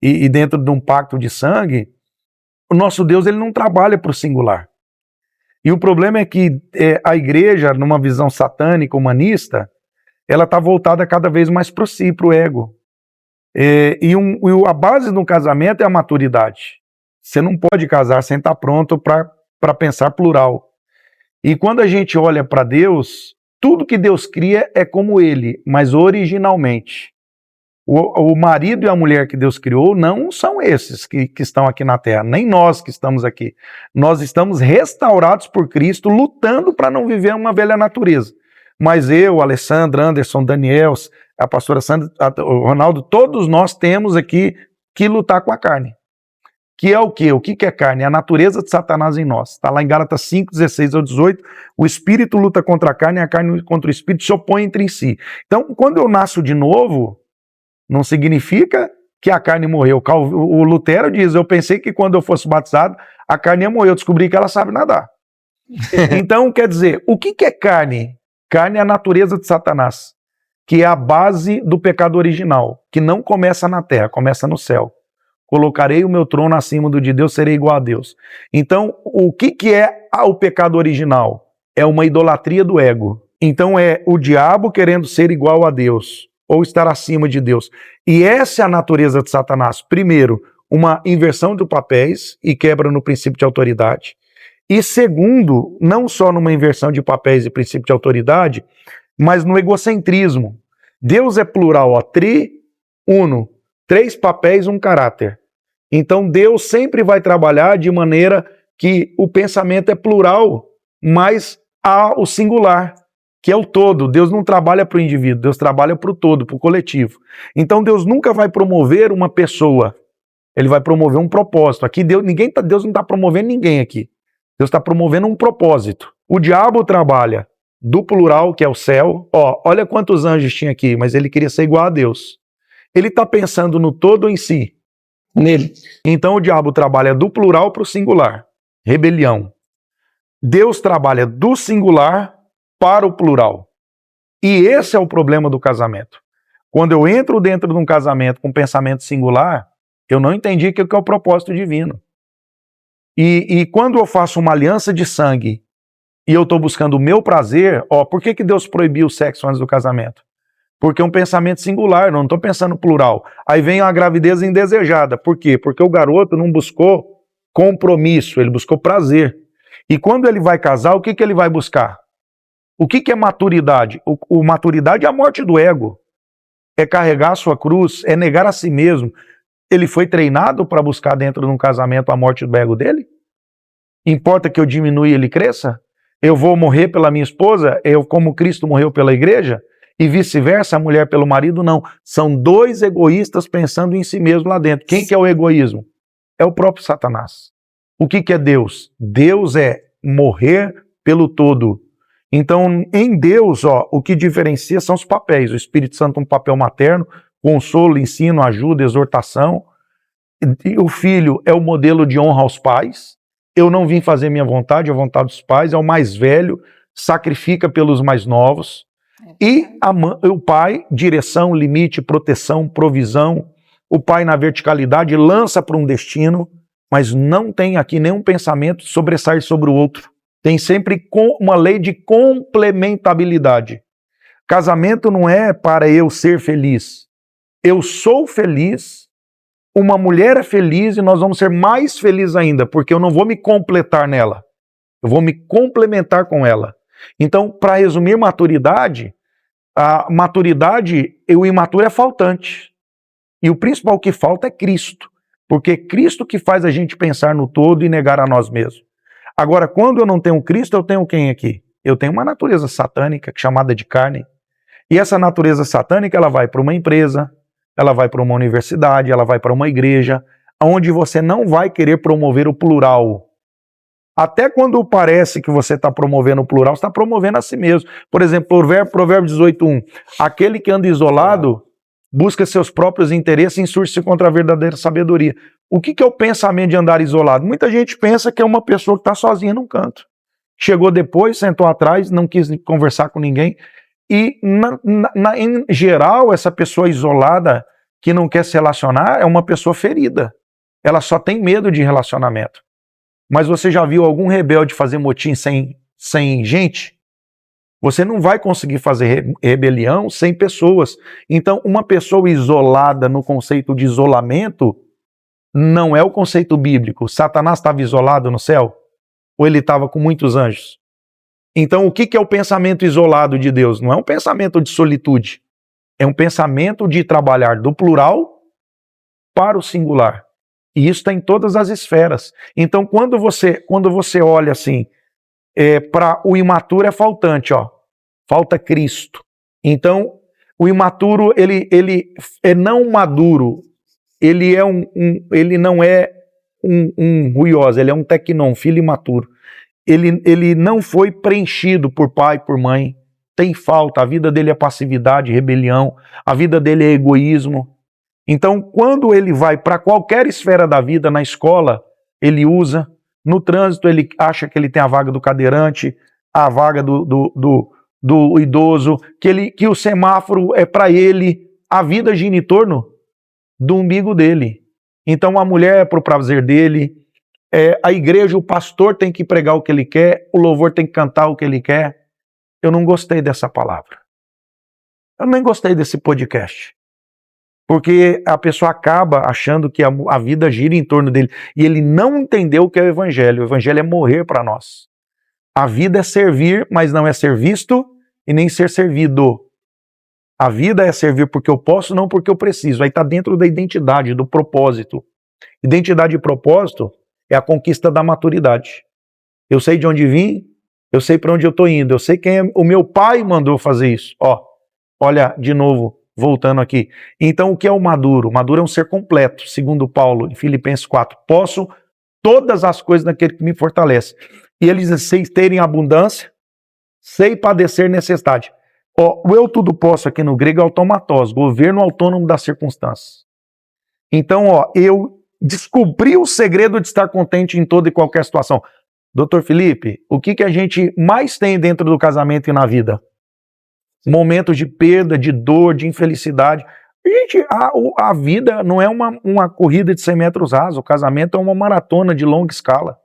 e dentro de um pacto de sangue, o nosso Deus ele não trabalha para o singular. E o problema é que a igreja, numa visão satânica, humanista, ela está voltada cada vez mais para o si, para o ego. A base do casamento é a maturidade. Você não pode casar sem estar pronto para pensar plural. E quando a gente olha para Deus, tudo que Deus cria é como Ele, mas originalmente. O marido e a mulher que Deus criou não são esses que estão aqui na Terra, nem nós que estamos aqui. Nós estamos restaurados por Cristo, lutando para não viver uma velha natureza. Mas eu, Alessandra, Anderson, Daniel, a pastora Sandra, o Ronaldo, todos nós temos aqui que lutar com a carne. Que é o quê? O que é carne? É a natureza de Satanás em nós. Está lá em Gálatas 5, 16 ao 18. O espírito luta contra a carne contra o espírito se opõe entre si. Então, quando eu nasço de novo, não significa que a carne morreu. O Lutero diz, eu pensei que quando eu fosse batizado, a carne ia morrer. Eu descobri que ela sabe nadar. Então, quer dizer, o que é carne? Carne é a natureza de Satanás, que é a base do pecado original, que não começa na terra, começa no céu. Colocarei o meu trono acima do de Deus, serei igual a Deus. Então, o que é o pecado original? É uma idolatria do ego. Então é o diabo querendo ser igual a Deus, ou estar acima de Deus. E essa é a natureza de Satanás. Primeiro, uma inversão de papéis e quebra no princípio de autoridade. E segundo, não só numa inversão de papéis e princípio de autoridade, mas no egocentrismo. Deus é plural, uno, 3 papéis, 1 caráter. Então Deus sempre vai trabalhar de maneira que o pensamento é plural, mas há o singular, que é o todo. Deus não trabalha para o indivíduo, Deus trabalha para o todo, para o coletivo. Então Deus nunca vai promover uma pessoa, Ele vai promover um propósito. Aqui Deus não está promovendo ninguém aqui. Deus está promovendo um propósito. O diabo trabalha do plural, que é o céu. Olha quantos anjos tinha aqui, mas ele queria ser igual a Deus. Ele está pensando no todo em si. Nele. Então o diabo trabalha do plural para o singular. Rebelião. Deus trabalha do singular para o plural. E esse é o problema do casamento. Quando eu entro dentro de um casamento com um pensamento singular, eu não entendi que é o propósito divino. E quando eu faço uma aliança de sangue e eu estou buscando o meu prazer, por que Deus proibiu o sexo antes do casamento? Porque é um pensamento singular, eu não estou pensando plural. Aí vem a gravidez indesejada. Por quê? Porque o garoto não buscou compromisso, ele buscou prazer. E quando ele vai casar, o que ele vai buscar? O que é maturidade? Maturidade é a morte do ego. É carregar a sua cruz, é negar a si mesmo. Ele foi treinado para buscar dentro de um casamento a morte do ego dele? Importa que eu diminua e ele cresça? Eu vou morrer pela minha esposa, como Cristo morreu pela igreja? E vice-versa, a mulher pelo marido, não. São 2 egoístas pensando em si mesmo lá dentro. Quem que é o egoísmo? É o próprio Satanás. O que é Deus? Deus é morrer pelo todo. Então, em Deus, o que diferencia são os papéis. O Espírito Santo é um papel materno, consolo, ensino, ajuda, exortação. E o filho é o modelo de honra aos pais. Eu não vim fazer minha vontade, a vontade dos pais. É o mais velho, sacrifica pelos mais novos. E o pai, direção, limite, proteção, provisão. O pai na verticalidade lança para um destino. mas não tem aqui nenhum pensamento sobressair sobre o outro. Tem sempre uma lei de complementabilidade. Casamento não é para eu ser feliz. Eu sou feliz, uma mulher é feliz e nós vamos ser mais felizes ainda, porque eu não vou me completar nela. Eu vou me complementar com ela. Então, para resumir maturidade, a maturidade, o imaturo é faltante. E o principal que falta é Cristo. Porque é Cristo que faz a gente pensar no todo e negar a nós mesmos. Agora, quando eu não tenho Cristo, eu tenho quem aqui? Eu tenho uma natureza satânica, chamada de carne. E essa natureza satânica, ela vai para uma empresa, ela vai para uma universidade, ela vai para uma igreja, onde você não vai querer promover o plural. Até quando parece que você está promovendo o plural, você está promovendo a si mesmo. Por exemplo, Provérbio 18:1. Aquele que anda isolado busca seus próprios interesses e insurge-se contra a verdadeira sabedoria. O que é o pensamento de andar isolado? Muita gente pensa que é uma pessoa que está sozinha num canto. Chegou depois, sentou atrás, não quis conversar com ninguém. E, em geral, essa pessoa isolada que não quer se relacionar é uma pessoa ferida. Ela só tem medo de relacionamento. Mas você já viu algum rebelde fazer motim sem gente? Você não vai conseguir fazer rebelião sem pessoas. Então, uma pessoa isolada no conceito de isolamento não é o conceito bíblico. Satanás estava isolado no céu? Ou ele estava com muitos anjos? Então, o que é o pensamento isolado de Deus? Não é um pensamento de solitude. É um pensamento de trabalhar do plural para o singular. E isso está em todas as esferas. Então, quando você olha assim, para o imaturo é faltante, ó. Falta Cristo. Então, o imaturo, ele é não maduro. Ele não é um ruiós, ele é um tecnon, filho imaturo. Ele não foi preenchido por pai, por mãe. Tem falta. A vida dele é passividade, rebelião. A vida dele é egoísmo. Então, quando ele vai para qualquer esfera da vida, na escola, ele usa. No trânsito, ele acha que ele tem a vaga do cadeirante, a vaga do idoso, que o semáforo é para ele. A vida gira em torno do umbigo dele. Então, a mulher é para o prazer dele, a igreja, o pastor tem que pregar o que ele quer, o louvor tem que cantar o que ele quer. Eu não gostei dessa palavra. Eu nem gostei desse podcast. Porque a pessoa acaba achando que a vida gira em torno dele. E ele não entendeu o que é o evangelho. O evangelho é morrer para nós. A vida é servir, mas não é ser visto e nem ser servido. A vida é servir porque eu posso, não porque eu preciso. Aí está dentro da identidade, do propósito. Identidade e propósito é a conquista da maturidade. Eu sei de onde vim, eu sei para onde eu estou indo, eu sei quem o meu pai mandou fazer isso. Ó, olha, de novo, voltando aqui. Então, o que é o maduro? O maduro é um ser completo, segundo Paulo, em Filipenses 4. Posso todas as coisas naquele que me fortalece. E ele diz, sei ter em abundância, sei padecer necessidade. Ó, o eu tudo posso aqui no grego é automatós, governo autônomo das circunstâncias. Então, ó, eu descobri o segredo de estar contente em toda e qualquer situação. Dr. Felipe, o que a gente mais tem dentro do casamento e na vida? Momentos de perda, de dor, de infelicidade. Gente, a vida não é uma corrida de 100 metros rasos, o casamento é uma maratona de longa escala.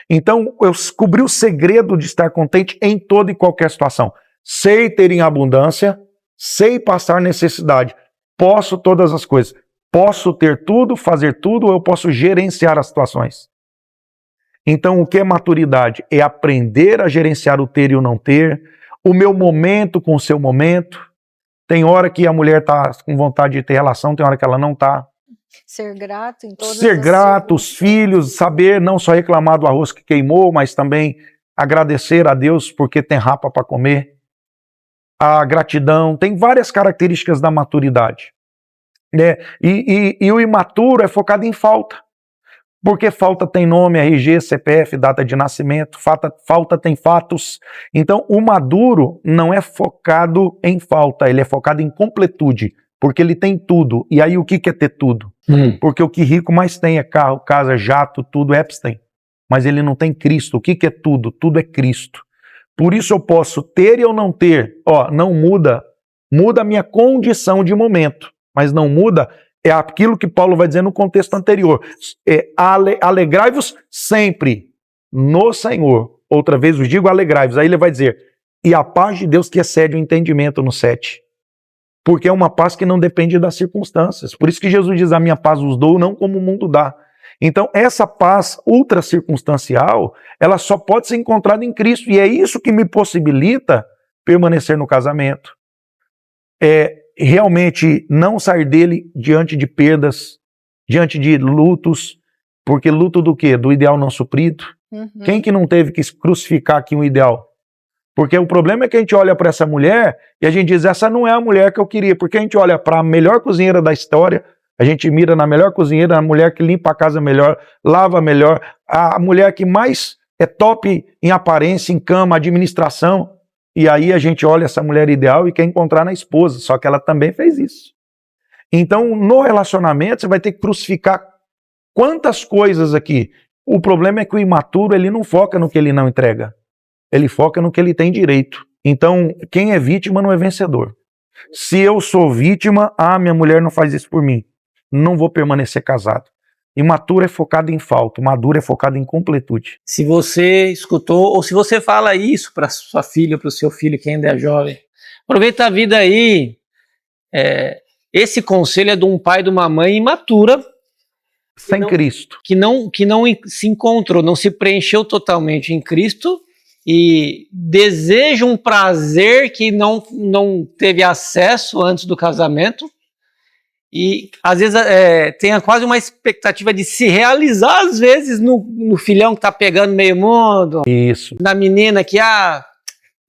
Então, eu descobri o segredo de estar contente em toda e qualquer situação. Sei ter em abundância, sei passar necessidade, posso todas as coisas. Posso ter tudo, fazer tudo, ou eu posso gerenciar as situações. Então, o que é maturidade? É aprender a gerenciar o ter e o não ter, o meu momento com o seu momento. Tem hora que a mulher está com vontade de ter relação, tem hora que ela não está. Ser grato em todas Ser grato, os filhos, saber não só reclamar do arroz que queimou, mas também agradecer a Deus porque tem rapa para comer. A gratidão, tem várias características da maturidade. E o imaturo é focado em falta. Porque falta tem nome, RG, CPF, data de nascimento, falta tem fatos. Então, o maduro não é focado em falta, ele é focado em completude, porque ele tem tudo. E aí, o que é ter tudo? Porque o que rico mais tem é carro, casa, jato, tudo, Epstein. Mas ele não tem Cristo. O que é tudo? Tudo é Cristo. Por isso eu posso ter e eu não ter. Ó, não muda. Muda a minha condição de momento, mas não muda É aquilo que Paulo vai dizer no contexto anterior. Alegrai-vos sempre no Senhor. Outra vez vos digo, alegrai-vos. Aí ele vai dizer, e a paz de Deus que excede o entendimento no 7. Porque é uma paz que não depende das circunstâncias. Por isso que Jesus diz, a minha paz vos dou, não como o mundo dá. Então, essa paz ultra circunstancial, ela só pode ser encontrada em Cristo. E é isso que me possibilita permanecer no casamento. Realmente não sair dele diante de perdas, diante de lutos, porque luto do quê? Do ideal não suprido. Quem que não teve que crucificar aqui um ideal? Porque o problema é que a gente olha para essa mulher e a gente diz, essa não é a mulher que eu queria, porque a gente olha para a melhor cozinheira da história, a gente mira na melhor cozinheira, a mulher que limpa a casa melhor, lava melhor, a mulher que mais é top em aparência, em cama, administração, e aí a gente olha essa mulher ideal e quer encontrar na esposa, só que ela também fez isso. Então, no relacionamento, você vai ter que crucificar quantas coisas aqui. O problema é que o imaturo, ele não foca no que ele não entrega. Ele foca no que ele tem direito. Então, quem é vítima não é vencedor. Se eu sou vítima, minha mulher não faz isso por mim. Não vou permanecer casado. Imaturo é focado em falta, maduro é focado em completude. Se você escutou, ou se você fala isso para sua filha, para o seu filho que ainda é jovem, aproveita a vida aí. Esse conselho é de um pai e de uma mãe imatura, sem Cristo. Que não se encontrou, não se preencheu totalmente em Cristo e deseja um prazer que não teve acesso antes do casamento e às vezes tem quase uma expectativa de se realizar às vezes no filhão que tá pegando meio mundo. Isso. Na menina que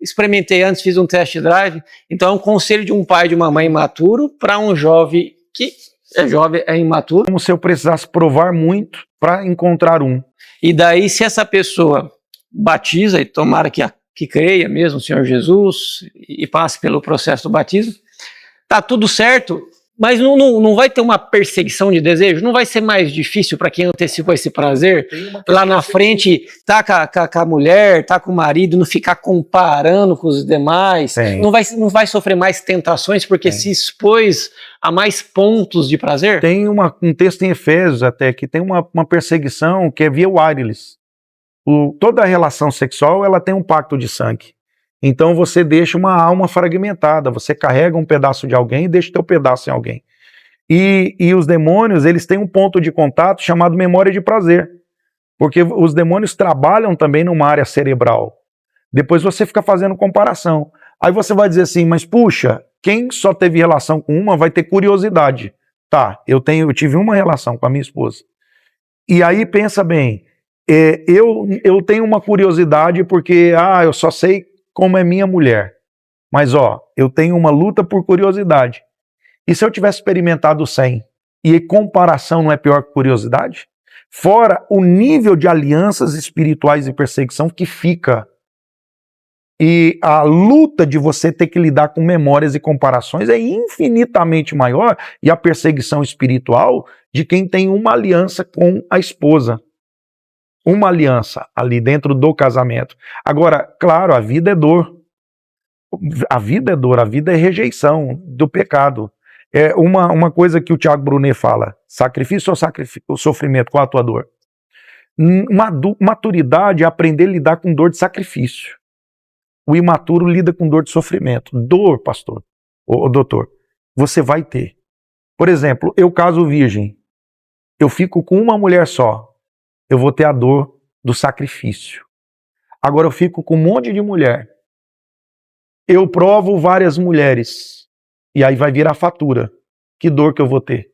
experimentei antes, fiz um test drive. Então é um conselho de um pai e de uma mãe imaturo para um jovem que é jovem, é imaturo. Como se eu precisasse provar muito para encontrar um. E daí, se essa pessoa batiza, e tomara que creia mesmo no Senhor Jesus e passe pelo processo do batismo, tá tudo certo, mas não vai ter uma perseguição de desejo, não vai ser mais difícil para quem antecipou esse prazer, lá na frente tá com a mulher, tá com o marido, não ficar comparando com os demais, não vai sofrer mais tentações porque se expôs a mais pontos de prazer? Tem um texto em Efésios até que tem uma perseguição que é via wireless. Toda relação sexual ela tem um pacto de sangue. Então você deixa uma alma fragmentada, você carrega um pedaço de alguém e deixa teu pedaço em alguém. E os demônios, eles têm um ponto de contato chamado memória de prazer. Porque os demônios trabalham também numa área cerebral. Depois você fica fazendo comparação. Aí você vai dizer assim, mas puxa, quem só teve relação com uma vai ter curiosidade. Tá, eu tive uma relação com a minha esposa. E aí pensa bem, eu tenho uma curiosidade porque, eu só sei como é minha mulher. Mas eu tenho uma luta por curiosidade. E se eu tivesse experimentado 100? E comparação não é pior que curiosidade? Fora o nível de alianças espirituais e perseguição que fica. E a luta de você ter que lidar com memórias e comparações é infinitamente maior, e a perseguição espiritual de quem tem uma aliança com a esposa. Uma aliança ali dentro do casamento. Agora, claro, a vida é dor. A vida é dor, a vida é rejeição do pecado. É uma coisa que o Tiago Brunet fala, sacrifício ou sofrimento, qual a tua dor? Maturidade é aprender a lidar com dor de sacrifício. O imaturo lida com dor de sofrimento. Dor, pastor, ou doutor, você vai ter. Por exemplo, eu caso virgem, eu fico com uma mulher só, eu vou ter a dor do sacrifício. Agora eu fico com um monte de mulher, eu provo várias mulheres, e aí vai vir a fatura. Que dor que eu vou ter?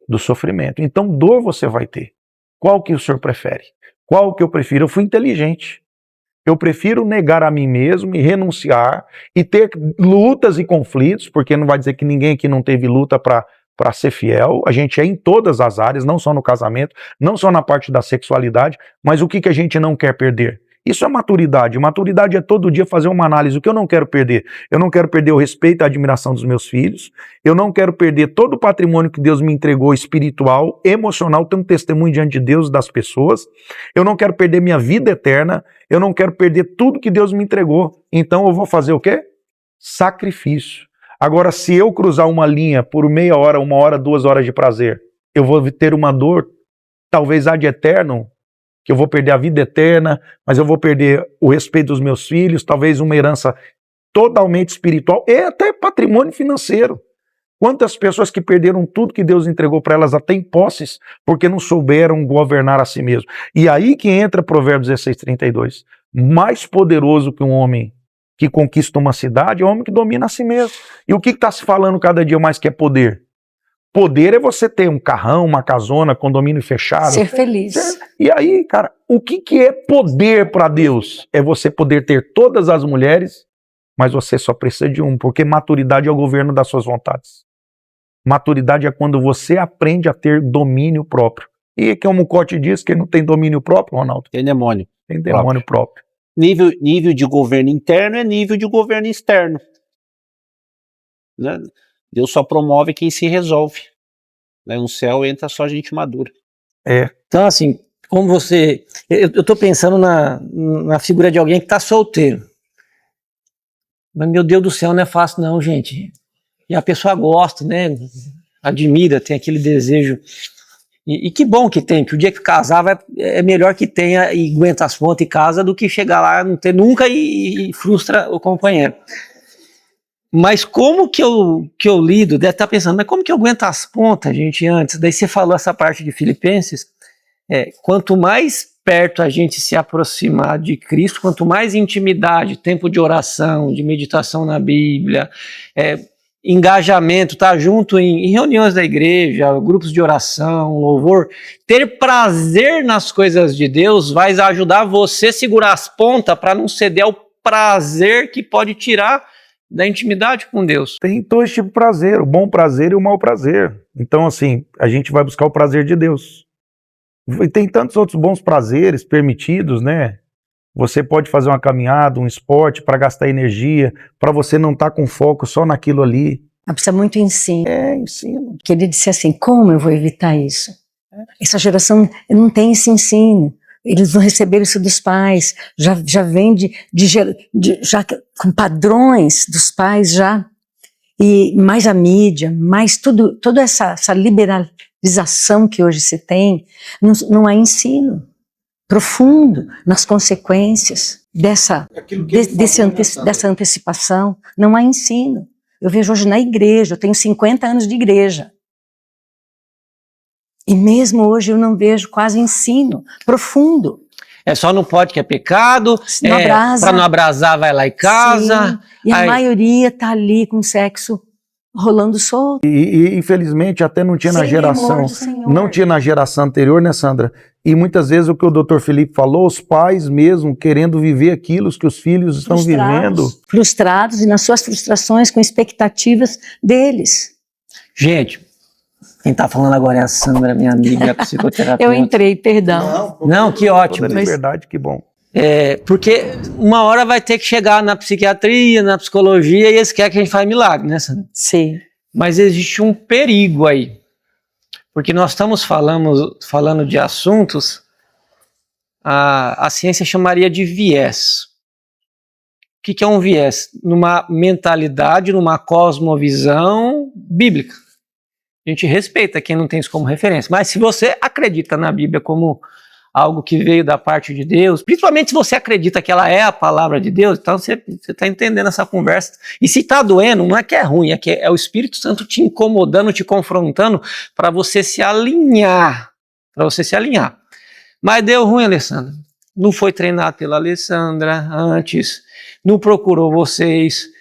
Do sofrimento. Então dor você vai ter. Qual que o senhor prefere? Qual que eu prefiro? Eu fui inteligente. Eu prefiro negar a mim mesmo e renunciar e ter lutas e conflitos, porque não vai dizer que ninguém aqui não teve luta para ser fiel. A gente é em todas as áreas, não só no casamento, não só na parte da sexualidade, mas o que a gente não quer perder? Isso é maturidade. Maturidade é todo dia fazer uma análise. O que eu não quero perder? Eu não quero perder o respeito e a admiração dos meus filhos. Eu não quero perder todo o patrimônio que Deus me entregou, espiritual, emocional, ter um testemunho diante de Deus e das pessoas. Eu não quero perder minha vida eterna. Eu não quero perder tudo que Deus me entregou. Então eu vou fazer o quê? Sacrifício. Agora, se eu cruzar uma linha por meia hora, 1 hora, 2 horas de prazer, eu vou ter uma dor, talvez ad eterno, que eu vou perder a vida eterna, mas eu vou perder o respeito dos meus filhos, talvez uma herança totalmente espiritual e até patrimônio financeiro. Quantas pessoas que perderam tudo que Deus entregou para elas, até em posses, porque não souberam governar a si mesmo. E aí que entra Provérbios 16:32. Mais poderoso que um homem que conquista uma cidade é o homem que domina a si mesmo. E o que está se falando cada dia mais que é poder? Poder é você ter um carrão, uma casona, condomínio fechado. Ser feliz. E aí, cara, o que é poder para Deus? É você poder ter todas as mulheres, mas você só precisa de um, porque maturidade é o governo das suas vontades. Maturidade é quando você aprende a ter domínio próprio. E como o Cote diz, que não tem domínio próprio, Ronaldo? Tem demônio. Tem demônio próprio. Nível de governo interno é nível de governo externo. Né? Deus só promove quem se resolve. Né? No céu entra só gente madura. Então, assim, como você... Eu tô pensando na figura de alguém que tá solteiro. Mas, meu Deus do céu, não é fácil não, gente. E a pessoa gosta, né? Admira, tem aquele desejo. E que bom que tem, que o dia que casar é melhor que tenha e aguenta as pontas e casa do que chegar lá, não ter nunca e frustra o companheiro. Mas como que eu lido, deve estar pensando, mas como que eu aguento as pontas, gente, antes? Daí você falou essa parte de Filipenses, quanto mais perto a gente se aproximar de Cristo, quanto mais intimidade, tempo de oração, de meditação na Bíblia, engajamento, estar junto em reuniões da igreja, grupos de oração, louvor, ter prazer nas coisas de Deus vai ajudar você a segurar as pontas para não ceder ao prazer que pode tirar da intimidade com Deus. Tem dois tipos de prazer, o bom prazer e o mau prazer. Então, assim, a gente vai buscar o prazer de Deus. E tem tantos outros bons prazeres permitidos, né? Você pode fazer uma caminhada, um esporte para gastar energia, para você não estar com foco só naquilo ali. Mas precisa muito ensino. Ensino. Porque ele disse assim, como eu vou evitar isso? Essa geração não tem esse ensino. Eles não receberam isso dos pais. Já vem já com padrões dos pais já. E mais a mídia, mais toda essa liberalização que hoje se tem, não há ensino profundo nas consequências dessa antecipação. Não há ensino. Eu vejo hoje na igreja, eu tenho 50 anos de igreja. E mesmo hoje eu não vejo quase ensino profundo. Só não pode, que é pecado, para não abrasar vai lá e casa. Sim, e a maioria está ali com sexo rolando solto. E infelizmente até não tinha na geração, não tinha na geração anterior, né, Sandra? E muitas vezes o que o Dr. Felipe falou, os pais mesmo querendo viver aquilo que os filhos estão vivendo. Frustrados e nas suas frustrações com expectativas deles. Gente, quem está falando agora é a Sandra, minha amiga, psicoterapeuta. Eu entrei, perdão. Não, que ótimo. Toda liberdade, que bom. Porque uma hora vai ter que chegar na psiquiatria, na psicologia, e eles querem que a gente faça milagre, né, Sandra? Sim. Mas existe um perigo aí. Porque nós estamos falando de assuntos, a ciência chamaria de viés. O que é um viés? Numa mentalidade, numa cosmovisão bíblica. A gente respeita quem não tem isso como referência. Mas se você acredita na Bíblia como algo que veio da parte de Deus, principalmente se você acredita que ela é a palavra de Deus, então você está entendendo essa conversa. E se está doendo, não é que é ruim, é que é o Espírito Santo te incomodando, te confrontando, para você se alinhar. Mas deu ruim, Alessandra. Não foi treinado pela Alessandra antes, não procurou vocês,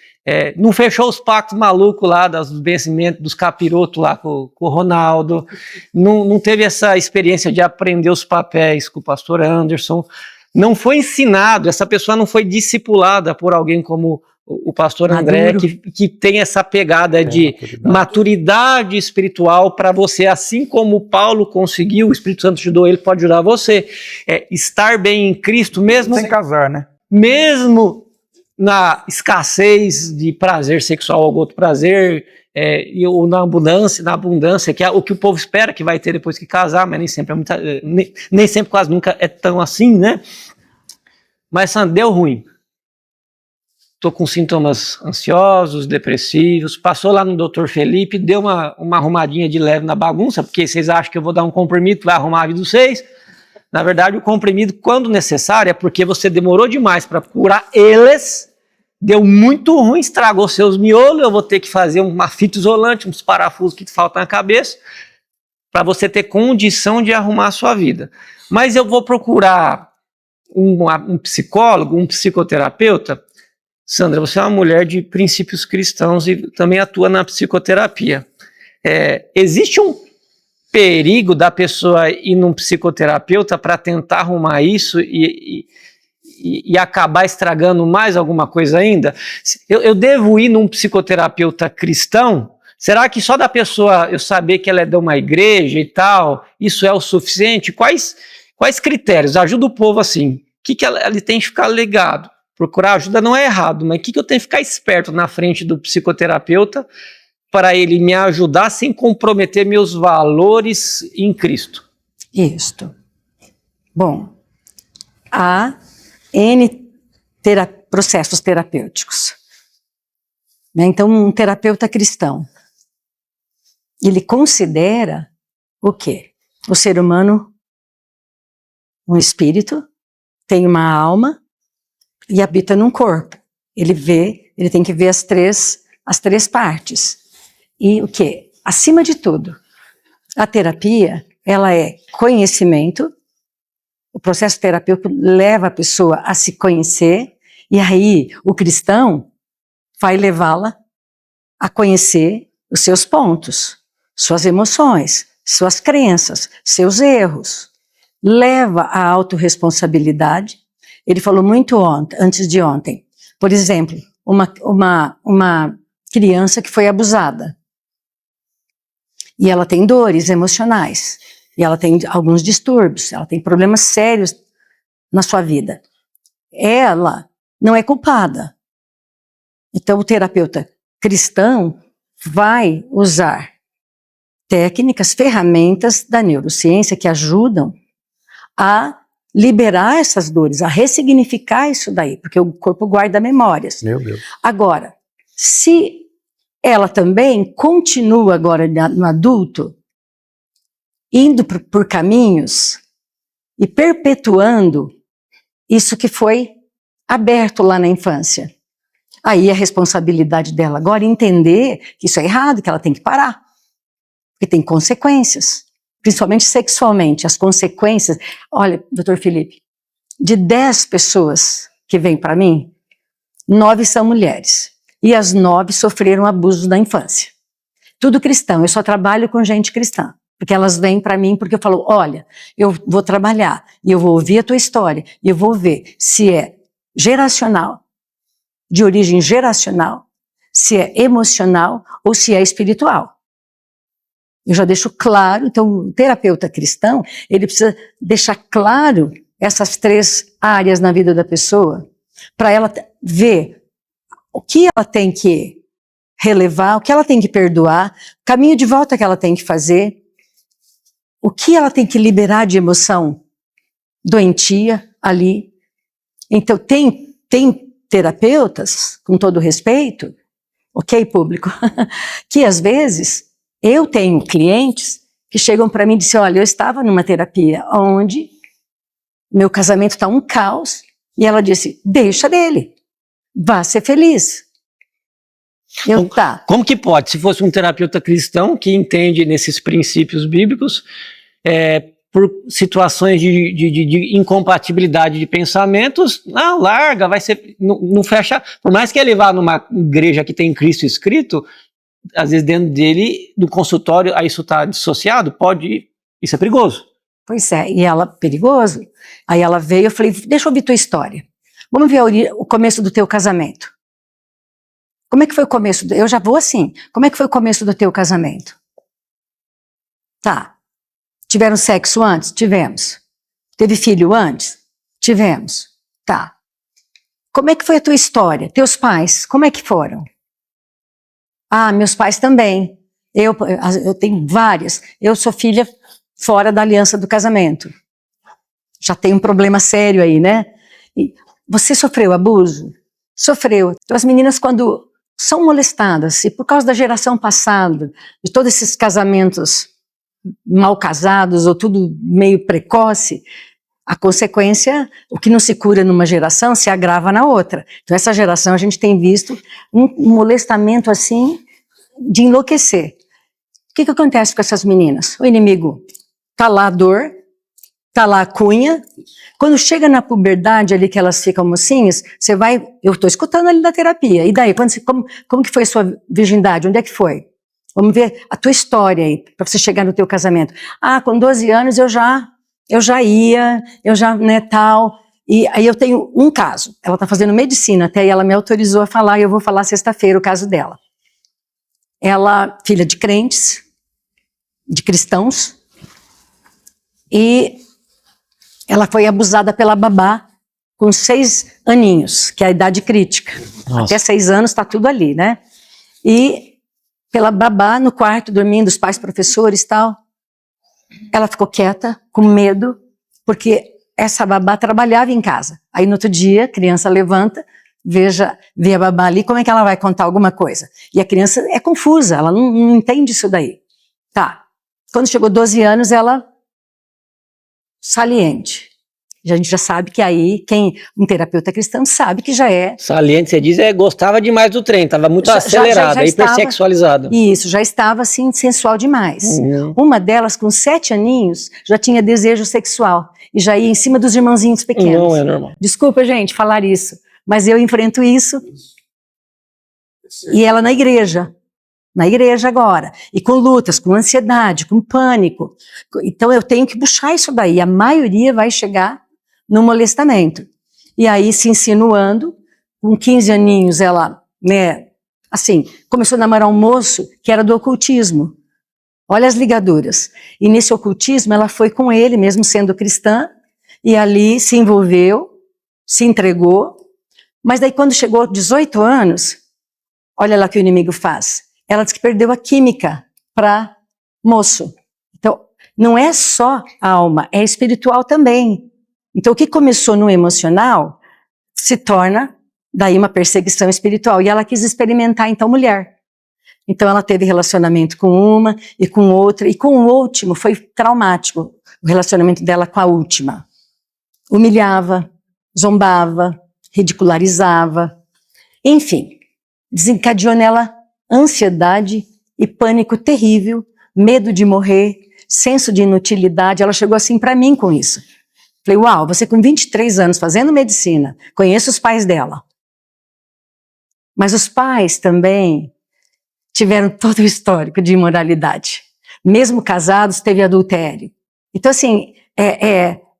não fechou os pactos malucos lá dos vencimentos dos capirotos lá com o Ronaldo, não teve essa experiência de aprender os papéis com o pastor Anderson, não foi ensinado, essa pessoa não foi discipulada por alguém como o pastor André, que tem essa pegada de maturidade espiritual para você, assim como Paulo conseguiu, o Espírito Santo ajudou ele, pode ajudar você, estar bem em Cristo, mesmo sem casar, né? Mesmo na escassez de prazer sexual ou outro prazer, ou na abundância, que é o que o povo espera que vai ter depois que casar, mas nem sempre nem sempre, quase nunca é tão assim, né? Mas Sandro, deu ruim. estou com sintomas ansiosos, depressivos, passou lá no Dr. Felipe, deu uma arrumadinha de leve na bagunça, porque vocês acham que eu vou dar um comprimido, vai arrumar a vida de vocês. Na verdade, o comprimido, quando necessário, é porque você demorou demais para curar eles, deu muito ruim, estragou seus miolos, eu vou ter que fazer uma fita isolante, uns parafusos que faltam na cabeça, para você ter condição de arrumar a sua vida. Mas eu vou procurar um psicólogo, um psicoterapeuta. Sandra, você é uma mulher de princípios cristãos e também atua na psicoterapia. Existe um perigo da pessoa ir num psicoterapeuta para tentar arrumar isso e acabar estragando mais alguma coisa ainda? Eu devo ir num psicoterapeuta cristão? Será que só da pessoa eu saber que ela é de uma igreja e tal, isso é o suficiente? Quais critérios? Ajuda o povo assim. O que ele tem que ficar ligado? Procurar ajuda não é errado, mas o que eu tenho que ficar esperto na frente do psicoterapeuta para ele me ajudar sem comprometer meus valores em Cristo? Isto. Bom, há N processos terapêuticos. Então, um terapeuta cristão, ele considera o quê? O ser humano, um espírito, tem uma alma e habita num corpo. Ele tem que ver as três partes. E o quê? Acima de tudo, a terapia, ela é conhecimento. O processo terapêutico leva a pessoa a se conhecer, e aí o cristão vai levá-la a conhecer os seus pontos, suas emoções, suas crenças, seus erros. Leva à autorresponsabilidade. Ele falou muito antes de ontem. Por exemplo, uma criança que foi abusada. E ela tem dores emocionais. E ela tem alguns distúrbios. Ela tem problemas sérios na sua vida. Ela não é culpada. Então, o terapeuta cristão vai usar técnicas, ferramentas da neurociência que ajudam a liberar essas dores, a ressignificar isso daí, porque o corpo guarda memórias. Meu Deus. Agora, se ela também continua agora no adulto, indo por caminhos e perpetuando isso que foi aberto lá na infância, aí a responsabilidade dela agora é entender que isso é errado, que ela tem que parar, porque tem consequências. Principalmente sexualmente, as consequências. Olha, doutor Felipe, de 10 pessoas que vêm para mim, 9 são mulheres. E as 9 sofreram abusos na infância. Tudo cristão, eu só trabalho com gente cristã. Porque elas vêm para mim porque eu falo, olha, eu vou trabalhar, e eu vou ouvir a tua história, e eu vou ver se é geracional, de origem geracional, se é emocional ou se é espiritual. Eu já deixo claro, então o terapeuta cristão, ele precisa deixar claro essas 3 áreas na vida da pessoa, para ela ver o que ela tem que relevar, o que ela tem que perdoar, o caminho de volta que ela tem que fazer, o que ela tem que liberar de emoção doentia ali. Então tem terapeutas, com todo respeito, ok, público, que às vezes eu tenho clientes que chegam para mim e dizem, olha, eu estava numa terapia onde meu casamento está um caos, e ela disse, deixa dele, vá ser feliz. Tá. Como que pode? Se fosse um terapeuta cristão que entende nesses princípios bíblicos, por situações de incompatibilidade de pensamentos, não, larga, vai ser, não fecha, por mais que ele vá numa igreja que tem Cristo escrito, às vezes dentro dele, do consultório, aí isso está dissociado, isso é perigoso. Pois é, e ela, perigoso, aí ela veio, eu falei, deixa eu ouvir tua história, vamos ver o começo do teu casamento. Como é que foi o começo, eu já vou assim, como é que foi o começo do teu casamento? Tá. Tiveram sexo antes? Tivemos. Teve filho antes? Tivemos. Tá. Como é que foi a tua história? Teus pais, como é que foram? Ah, meus pais também. Eu tenho várias. Eu sou filha fora da aliança do casamento. Já tem um problema sério aí, né? E você sofreu abuso? sofreu. Então as meninas, quando são molestadas, e por causa da geração passada, de todos esses casamentos mal casados ou tudo meio precoce, a consequência, o que não se cura numa geração, se agrava na outra. Então essa geração a gente tem visto um molestamento assim de enlouquecer. O que acontece com essas meninas? O inimigo tá lá a dor, tá lá a cunha. Quando chega na puberdade ali que elas ficam mocinhas, você vai, eu estou escutando ali da terapia, e daí, como que foi a sua virgindade, onde é que foi? Vamos ver a tua história aí, para você chegar no teu casamento. Ah, com 12 anos eu já ia, né, tal, e aí eu tenho um caso, ela está fazendo medicina, até aí ela me autorizou a falar, e eu vou falar sexta-feira o caso dela. Ela, filha de crentes, de cristãos, e ela foi abusada pela babá com 6 aninhos, que é a idade crítica. Nossa. Até 6 anos está tudo ali, né? E pela babá no quarto, dormindo, os pais professores e tal. Ela ficou quieta, com medo, porque essa babá trabalhava em casa. Aí no outro dia, a criança levanta, vê a babá ali, como é que ela vai contar alguma coisa? E a criança é confusa, ela não entende isso daí. Tá. Quando chegou 12 anos, ela saliente. A gente já sabe que aí, um terapeuta cristão sabe que já é... Saliente, você diz, gostava demais do trem, estava muito acelerada, hipersexualizada. Isso, já estava assim, sensual demais. Uhum. Uma delas, com 7 aninhos, já tinha desejo sexual, e já ia em cima dos irmãozinhos pequenos. Não é normal. Desculpa, gente, falar isso, mas eu enfrento isso, e ela na igreja agora, e com lutas, com ansiedade, com pânico. Então eu tenho que puxar isso daí, a maioria vai chegar no molestamento. E aí, se insinuando, com 15 aninhos ela, né, assim, começou a namorar um moço que era do ocultismo. Olha as ligaduras. E nesse ocultismo ela foi com ele, mesmo sendo cristã, e ali se envolveu, se entregou, mas daí quando chegou aos 18 anos, olha lá o que o inimigo faz. Ela disse que perdeu a química para moço. Então, não é só a alma, é espiritual também. Então, o que começou no emocional se torna, daí, uma perseguição espiritual. E ela quis experimentar, então, mulher. Então, ela teve relacionamento com uma e com outra, e com o último foi traumático, o relacionamento dela com a última. Humilhava, zombava, ridicularizava, enfim, desencadeou nela ansiedade e pânico terrível, medo de morrer, senso de inutilidade. Ela chegou assim para mim com isso. Falei, uau, você com 23 anos fazendo medicina, conheço os pais dela. Mas os pais também tiveram todo o histórico de imoralidade. Mesmo casados, teve adultério. Então, assim,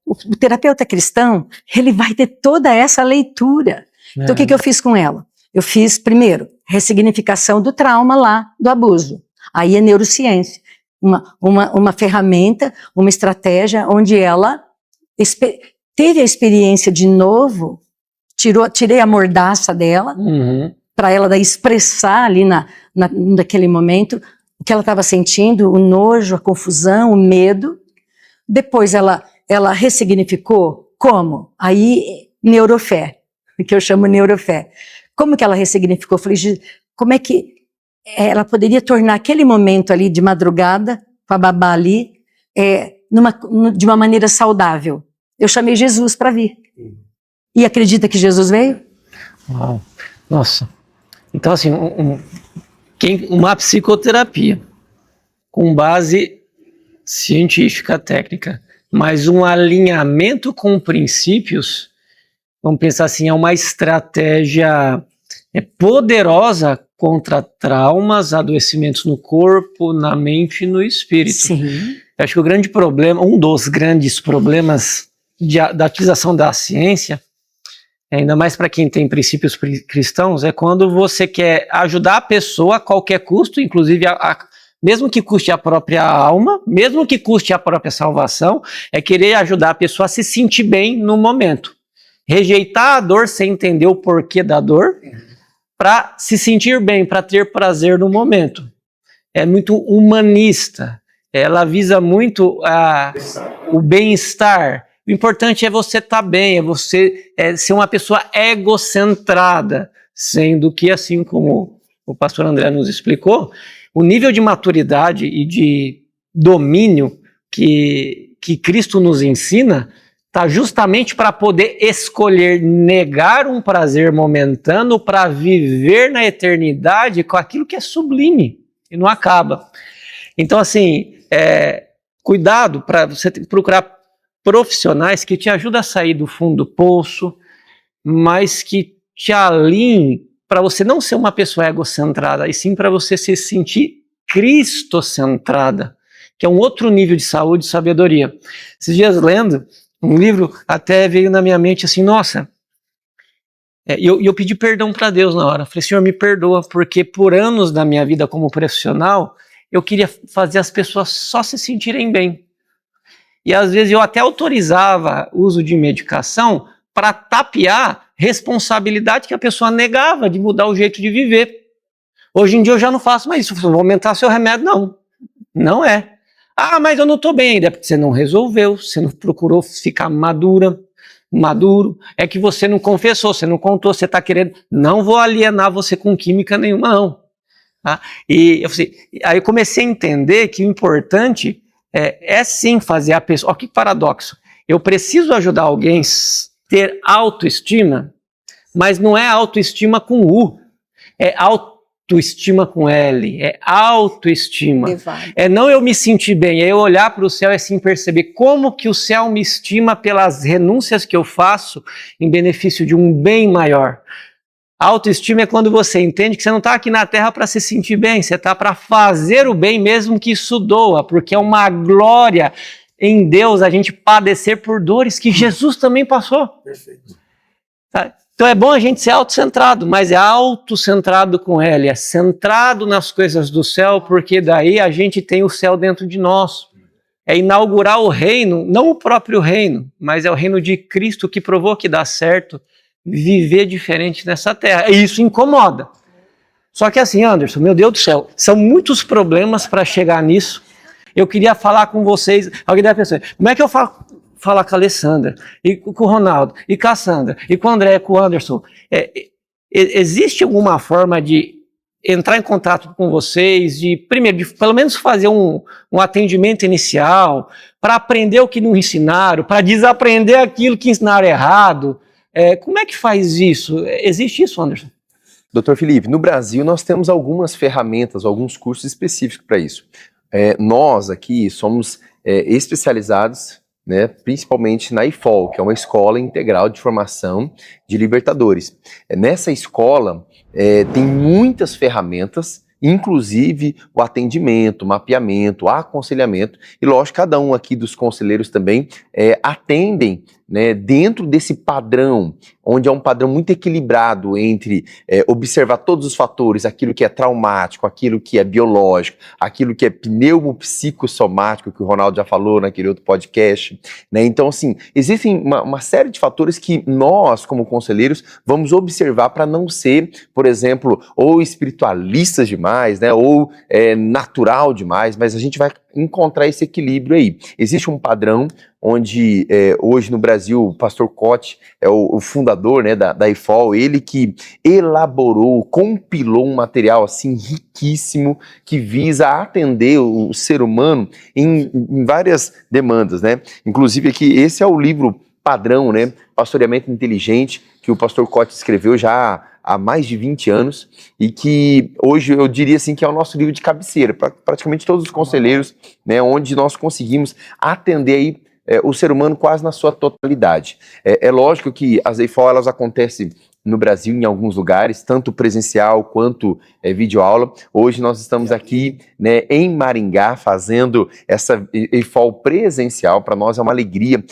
o terapeuta cristão, ele vai ter toda essa leitura. Então, o que eu fiz com ela? Eu fiz, primeiro, ressignificação do trauma lá, do abuso. Aí é neurociência. Uma ferramenta, uma estratégia onde ela teve a experiência de novo, tirei a mordaça dela, para ela daí expressar ali naquele momento o que ela estava sentindo, o nojo, a confusão, o medo. Depois ela ressignificou, como? Aí, neurofé, que eu chamo neurofé. Como que ela ressignificou? Eu falei, como é que ela poderia tornar aquele momento ali de madrugada, com a babá ali, de uma maneira saudável? Eu chamei Jesus para vir. E acredita que Jesus veio? Uau. Nossa. Então, assim, uma psicoterapia com base científica, técnica, mas um alinhamento com princípios, vamos pensar assim, é uma estratégia poderosa contra traumas, adoecimentos no corpo, na mente e no espírito. Sim. Eu acho que o grande problema, um dos grandes problemas da utilização da ciência, ainda mais para quem tem princípios cristãos, é quando você quer ajudar a pessoa a qualquer custo, inclusive mesmo que custe a própria alma, mesmo que custe a própria salvação, é querer ajudar a pessoa a se sentir bem no momento. Rejeitar a dor sem entender o porquê da dor, para se sentir bem, para ter prazer no momento. É muito humanista. Ela visa muito o bem-estar. O importante é você estar bem, é você ser uma pessoa egocentrada, sendo que, assim como o pastor André nos explicou, o nível de maturidade e de domínio que Cristo nos ensina está justamente para poder escolher negar um prazer momentâneo para viver na eternidade com aquilo que é sublime e não acaba. Então, assim, cuidado para você procurar profissionais que te ajudem a sair do fundo do poço, mas que te alinhem para você não ser uma pessoa egocentrada, e sim para você se sentir cristocentrada, que é um outro nível de saúde e sabedoria. Esses dias lendo um livro, até veio na minha mente assim, nossa, eu pedi perdão para Deus na hora, falei, Senhor, me perdoa, porque por anos da minha vida como profissional, eu queria fazer as pessoas só se sentirem bem. E às vezes eu até autorizava o uso de medicação para tapear responsabilidade que a pessoa negava de mudar o jeito de viver. Hoje em dia eu já não faço mais isso, eu vou aumentar seu remédio, não. Não é. Ah, mas eu não estou bem ainda, porque você não resolveu, você não procurou ficar maduro, é que você não confessou, você não contou, você está querendo, não vou alienar você com química nenhuma, não. Tá? E aí eu comecei a entender que o importante é sim fazer a pessoa, olha que paradoxo, eu preciso ajudar alguém a ter autoestima, mas não é autoestima com U, é autoestima com L, é autoestima. É não eu me sentir bem, é eu olhar para o céu e assim perceber como que o céu me estima pelas renúncias que eu faço em benefício de um bem maior. Autoestima é quando você entende que você não está aqui na terra para se sentir bem, você está para fazer o bem mesmo que isso doa, porque é uma glória em Deus a gente padecer por dores que Jesus também passou. Perfeito. Tá? Então é bom a gente ser autocentrado, mas é autocentrado com L, é centrado nas coisas do céu, porque daí a gente tem o céu dentro de nós. É inaugurar o reino, não o próprio reino, mas é o reino de Cristo que provou que dá certo viver diferente nessa terra. E isso incomoda. Só que assim, Anderson, meu Deus do céu, são muitos problemas para chegar nisso. Eu queria falar com vocês, alguém deve pensar, como é que eu falar com a Alessandra, e com o Ronaldo, e com a Sandra, e com o André, e com o Anderson? Existe alguma forma de entrar em contato com vocês, primeiro, de pelo menos fazer um atendimento inicial, para aprender o que não ensinaram, para desaprender aquilo que ensinaram errado? Como é que faz isso? Existe isso, Anderson? Doutor Felipe, no Brasil nós temos algumas ferramentas, alguns cursos específicos para isso. Nós aqui somos especializados, né, principalmente na IFOL, que é uma escola integral de formação de libertadores. Nessa escola tem muitas ferramentas, inclusive o atendimento, o mapeamento, o aconselhamento, e lógico, cada um aqui dos conselheiros também atendem, né, dentro desse padrão, onde é um padrão muito equilibrado entre observar todos os fatores, aquilo que é traumático, aquilo que é biológico, aquilo que é pneumopsicossomático, que o Ronaldo já falou naquele outro podcast, né? Então, assim, existem uma série de fatores que nós, como conselheiros, vamos observar para não ser, por exemplo, ou espiritualistas demais, né, ou natural demais, mas a gente vai encontrar esse equilíbrio aí. Existe um padrão onde hoje no Brasil o pastor Cote é o fundador, né, da IFOL, ele que elaborou, compilou um material assim riquíssimo que visa atender o ser humano em várias demandas, né? Inclusive aqui esse é o livro padrão, né, Pastoreamento Inteligente, que o pastor Cote escreveu já há mais de 20 anos e que hoje eu diria assim que é o nosso livro de cabeceira para praticamente todos os conselheiros, né, onde nós conseguimos atender aí o ser humano quase na sua totalidade. É lógico que as IFOL elas acontecem no Brasil em alguns lugares, tanto presencial quanto videoaula. Hoje nós estamos aqui, né, em Maringá fazendo essa IFOL presencial. Para nós é uma alegria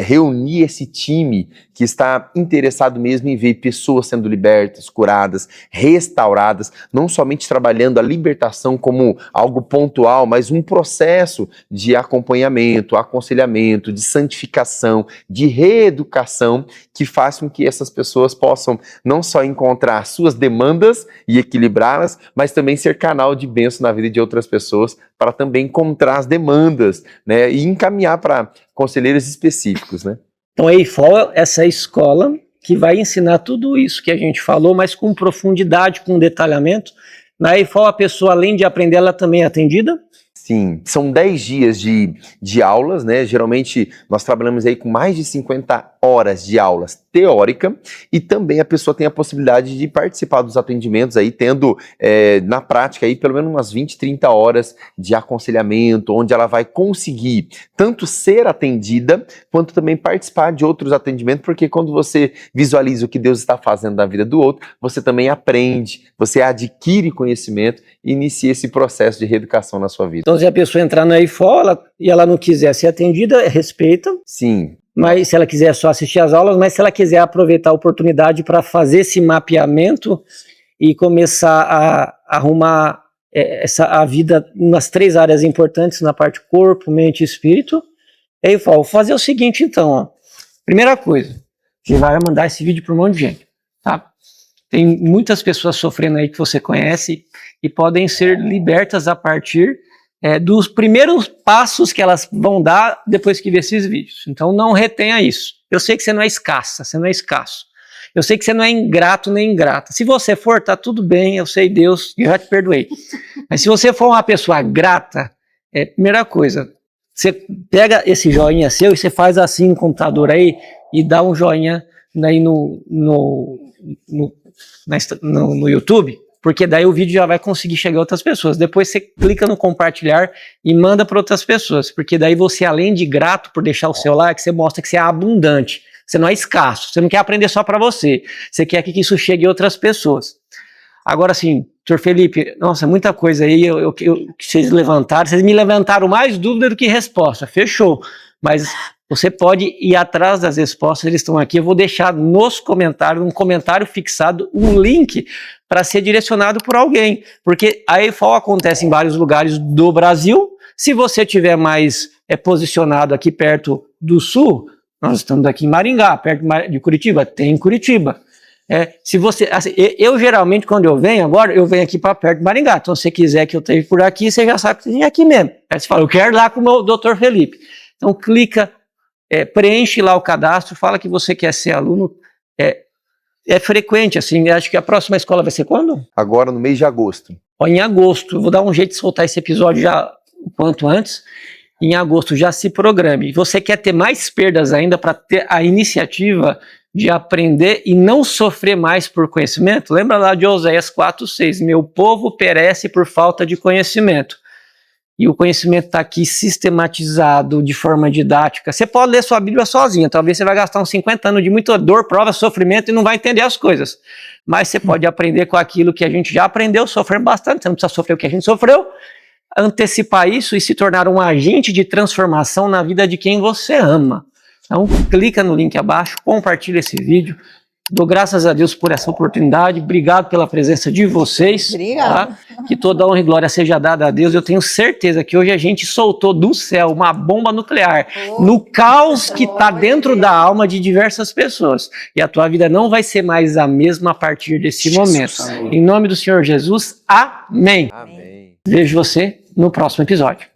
reunir esse time que está interessado mesmo em ver pessoas sendo libertas, curadas, restauradas, não somente trabalhando a libertação como algo pontual, mas um processo de acompanhamento, aconselhamento, de santificação, de reeducação, que faz com que essas pessoas possam não só encontrar suas demandas e equilibrá-las, mas também ser canal de bênção na vida de outras pessoas, para também encontrar as demandas, né, e encaminhar para conselheiros específicos, né? Então a EIFOL, essa escola que vai ensinar tudo isso que a gente falou, mas com profundidade, com detalhamento. Na EIFOL a pessoa, além de aprender, ela também é atendida? Sim, são 10 dias de aulas, né? Geralmente nós trabalhamos aí com mais de 50 horas de aulas teórica, e também a pessoa tem a possibilidade de participar dos atendimentos aí, tendo na prática aí pelo menos umas 20, 30 horas de aconselhamento, onde ela vai conseguir tanto ser atendida, quanto também participar de outros atendimentos, porque quando você visualiza o que Deus está fazendo na vida do outro, você também aprende, você adquire conhecimento e inicia esse processo de reeducação na sua vida. Então se a pessoa entrar na EIFOL e ela não quiser ser atendida, respeita. Sim. Mas se ela quiser só assistir às aulas, mas se ela quiser aproveitar a oportunidade para fazer esse mapeamento e começar a arrumar a vida nas 3 áreas importantes, na parte corpo, mente e espírito, aí eu falo, vou fazer o seguinte então, ó. Primeira coisa, você vai mandar esse vídeo para um monte de gente, tá? Tem muitas pessoas sofrendo aí que você conhece e podem ser libertas a partir dos primeiros passos que elas vão dar depois que ver esses vídeos. Então não retenha isso. Eu sei que você não é escassa, você não é escasso. Eu sei que você não é ingrato nem ingrata. Se você for, tá tudo bem, eu sei, Deus, eu já te perdoei. Mas se você for uma pessoa grata, primeira coisa, você pega esse joinha seu e você faz assim no computador aí e dá um joinha aí no YouTube, porque daí o vídeo já vai conseguir chegar a outras pessoas. Depois você clica no compartilhar e manda para outras pessoas, porque daí você, além de grato por deixar o seu like, você mostra que você é abundante, você não é escasso, você não quer aprender só para você, você quer que isso chegue a outras pessoas. Agora assim, Dr. Felipe, nossa, muita coisa aí que vocês levantaram, vocês me levantaram mais dúvida do que resposta, fechou, mas você pode ir atrás das respostas, eles estão aqui, eu vou deixar nos comentários, um comentário fixado, um link para ser direcionado por alguém, porque a EIFOL acontece em vários lugares do Brasil. Se você tiver mais posicionado aqui perto do sul, nós estamos aqui em Maringá, perto de Curitiba, tem em Curitiba. Se você, assim, eu geralmente quando eu venho agora, eu venho aqui para perto de Maringá, então se você quiser que eu esteja por aqui, você já sabe que tem aqui mesmo. Aí você fala, eu quero ir lá com o meu Dr. Felipe. Então clica, preenche lá o cadastro, fala que você quer ser aluno, é frequente, assim, acho que a próxima escola vai ser quando? Agora no mês de agosto. Em agosto, eu vou dar um jeito de soltar esse episódio já o quanto antes, em agosto já se programe. Você quer ter mais perdas ainda para ter a iniciativa de aprender e não sofrer mais por conhecimento? Lembra lá de Oséias 4:6, meu povo perece por falta de conhecimento. E o conhecimento está aqui sistematizado de forma didática. Você pode ler sua Bíblia sozinha, talvez você vai gastar uns 50 anos de muita dor, prova, sofrimento e não vai entender as coisas. Mas você pode aprender com aquilo que a gente já aprendeu, sofrer bastante, você não precisa sofrer o que a gente sofreu, antecipar isso e se tornar um agente de transformação na vida de quem você ama. Então clica no link abaixo, compartilha esse vídeo. Dou graças a Deus por essa oportunidade, obrigado pela presença de vocês. Obrigada. Tá? Que toda honra e glória seja dada a Deus. Eu tenho certeza que hoje a gente soltou do céu uma bomba nuclear no caos que está dentro da alma de diversas pessoas. E a tua vida não vai ser mais a mesma a partir desse momento. Em nome do Senhor Jesus, amém. Amém. Vejo você no próximo episódio.